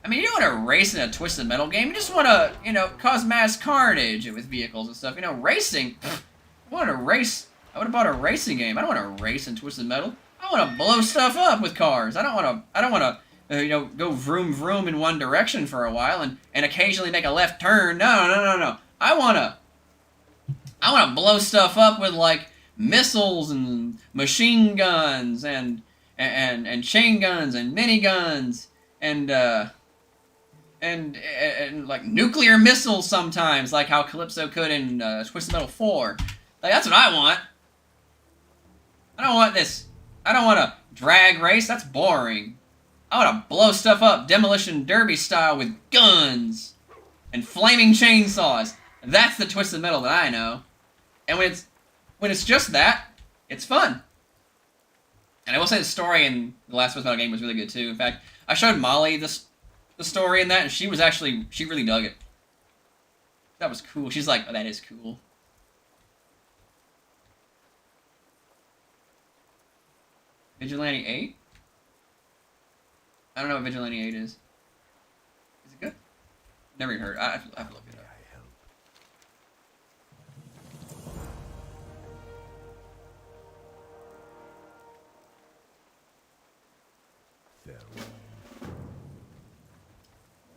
I mean, you don't want to race in a Twisted Metal game. You just want to, you know, cause mass carnage with vehicles and stuff. You know, racing. Pfft, I want to race. I would have bought a racing game. I don't want to race in Twisted Metal. I want to blow stuff up with cars. I don't want to, you know, go vroom vroom in one direction for a while and occasionally make a left turn. No. I want to blow stuff up with like missiles and machine guns and chain guns and miniguns and like nuclear missiles sometimes, like how Calypso could in Twisted Metal 4. Like, that's what I want. I don't want this. I don't want a drag race. That's boring. I want to blow stuff up Demolition Derby style with guns and flaming chainsaws. That's the Twisted Metal that I know. And when it's just that, it's fun. And I will say the story in the last Twisted Metal game was really good too. In fact, I showed Molly the story in that, and she really dug it. That was cool. She's like, oh, that is cool. Vigilante 8? I don't know what Vigilante 8 is. Is it good? Never even heard. I have to look it up.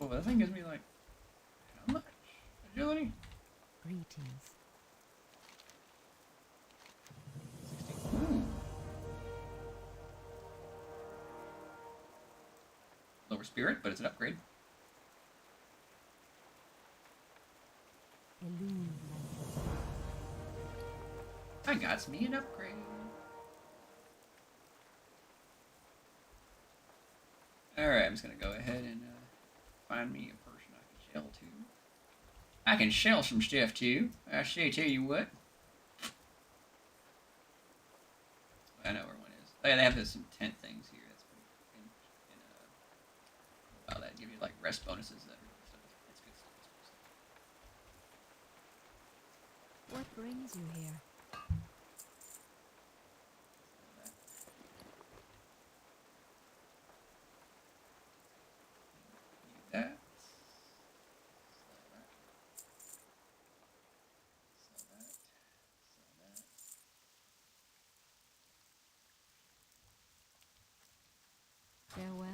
Oh, that thing gives me like how much agility? Greetings. Ooh. Lower spirit, but it's an upgrade. I got me an upgrade. Alright, I'm just gonna go ahead and find me a person I can shell to. I can shell some stuff too. I say, tell you what. I know where one is. Oh yeah, they have some tent things here. That's pretty wow, that give you like rest bonuses. That's good stuff. What brings you here? That. Farewell.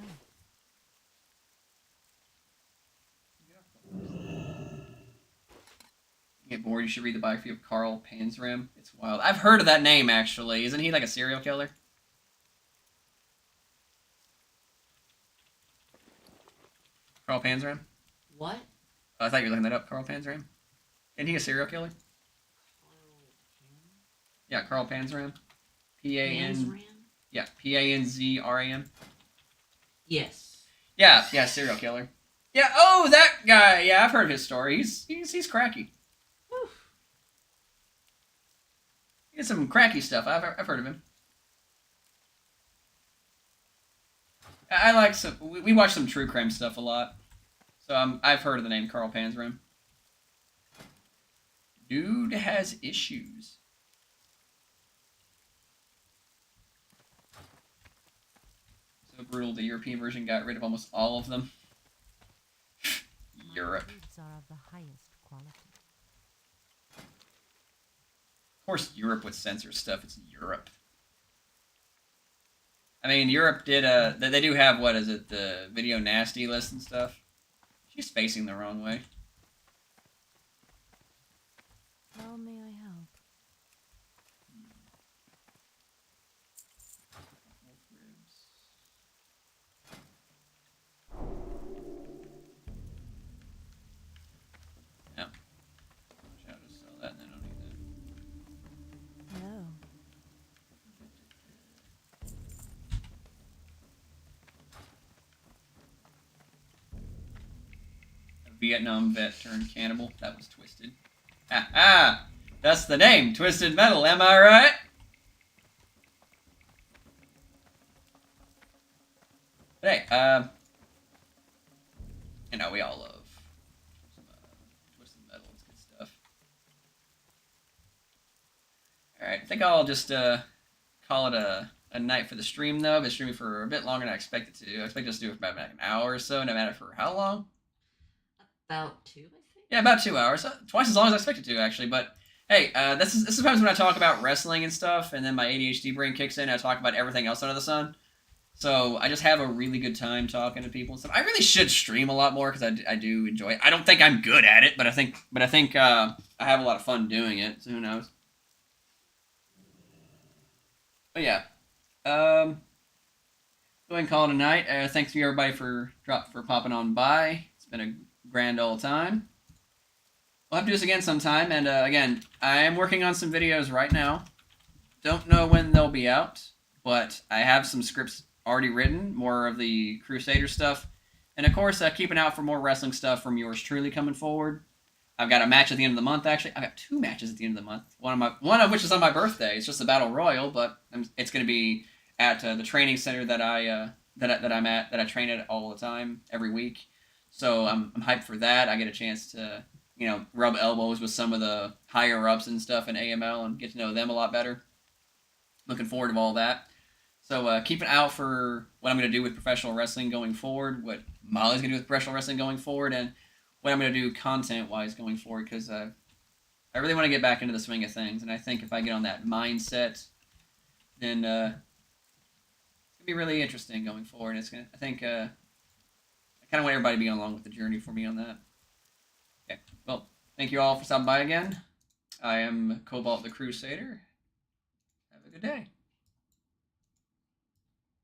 Get bored, you should read the biography of Karl Panzram. It's wild. I've heard of that name, actually. Isn't he like a serial killer? Karl Panzram? What? Oh, I thought you were looking that up. Karl Panzram? Isn't he a serial killer? Yeah, Karl Panzram. P-A-N... Yeah, P-A-N-Z-R-A-M. Yes. Yeah, serial killer. Yeah, oh, that guy. Yeah, I've heard his story. He's cracky. Whew. He did some cracky stuff. I've heard of him. I like some. We watch some true crime stuff a lot, so I've heard of the name Karl Panzram. Dude has issues. So brutal. The European version got rid of almost all of them. Europe. Are of the highest quality. Of course, Europe would censor stuff. It's Europe. I mean, Europe did they do have, what is it, the video nasty list and stuff. She's facing the wrong way. How may I help? Wolf ribs. Yeah. I'll just sell that and then I'll need that. Hello. A Vietnam vet turned cannibal. That was Twisted. Ha ha! That's the name, Twisted Metal, am I right? But hey, you know, we all love some Twisted Metal. It's good stuff. Alright, I think I'll just call it a night for the stream, though. I've been streaming for a bit longer than I expected to. I expect us to do it for about like an hour or so, no matter for how long. About 2, I think. Yeah, about 2 hours. Twice as long as I expected to, actually. But hey, this is sometimes when I talk about wrestling and stuff, and then my ADHD brain kicks in, and I talk about everything else under the sun. So I just have a really good time talking to people and stuff. I really should stream a lot more because I do enjoy it. I don't think I'm good at it, but I think I have a lot of fun doing it. So who knows? But yeah, go ahead and call it a night. Thanks to everybody for popping on by. It's been a grand old time. We'll have to do this again sometime. And again, I am working on some videos right now. Don't know when they'll be out, but I have some scripts already written, more of the Crusader stuff. And of course, keeping out for more wrestling stuff from yours truly coming forward. I've got a match at the end of the month, actually. I've got 2 matches at the end of the month. One of which is on my birthday. It's just a Battle Royal, but it's going to be at the training center that I'm at, that I train at all the time, every week. So I'm hyped for that. I get a chance to, you know, rub elbows with some of the higher ups and stuff in AML and get to know them a lot better. Looking forward to all that. So keep an eye out for what I'm going to do with professional wrestling going forward, what Molly's going to do with professional wrestling going forward, and what I'm going to do content-wise going forward, because I really want to get back into the swing of things, and I think if I get on that mindset, then it's going to be really interesting going forward. It's gonna, I think I kind of want everybody to be along with the journey for me on that. Okay, well, thank you all for stopping by again. I am Cobalt the Crusader. Have a good day.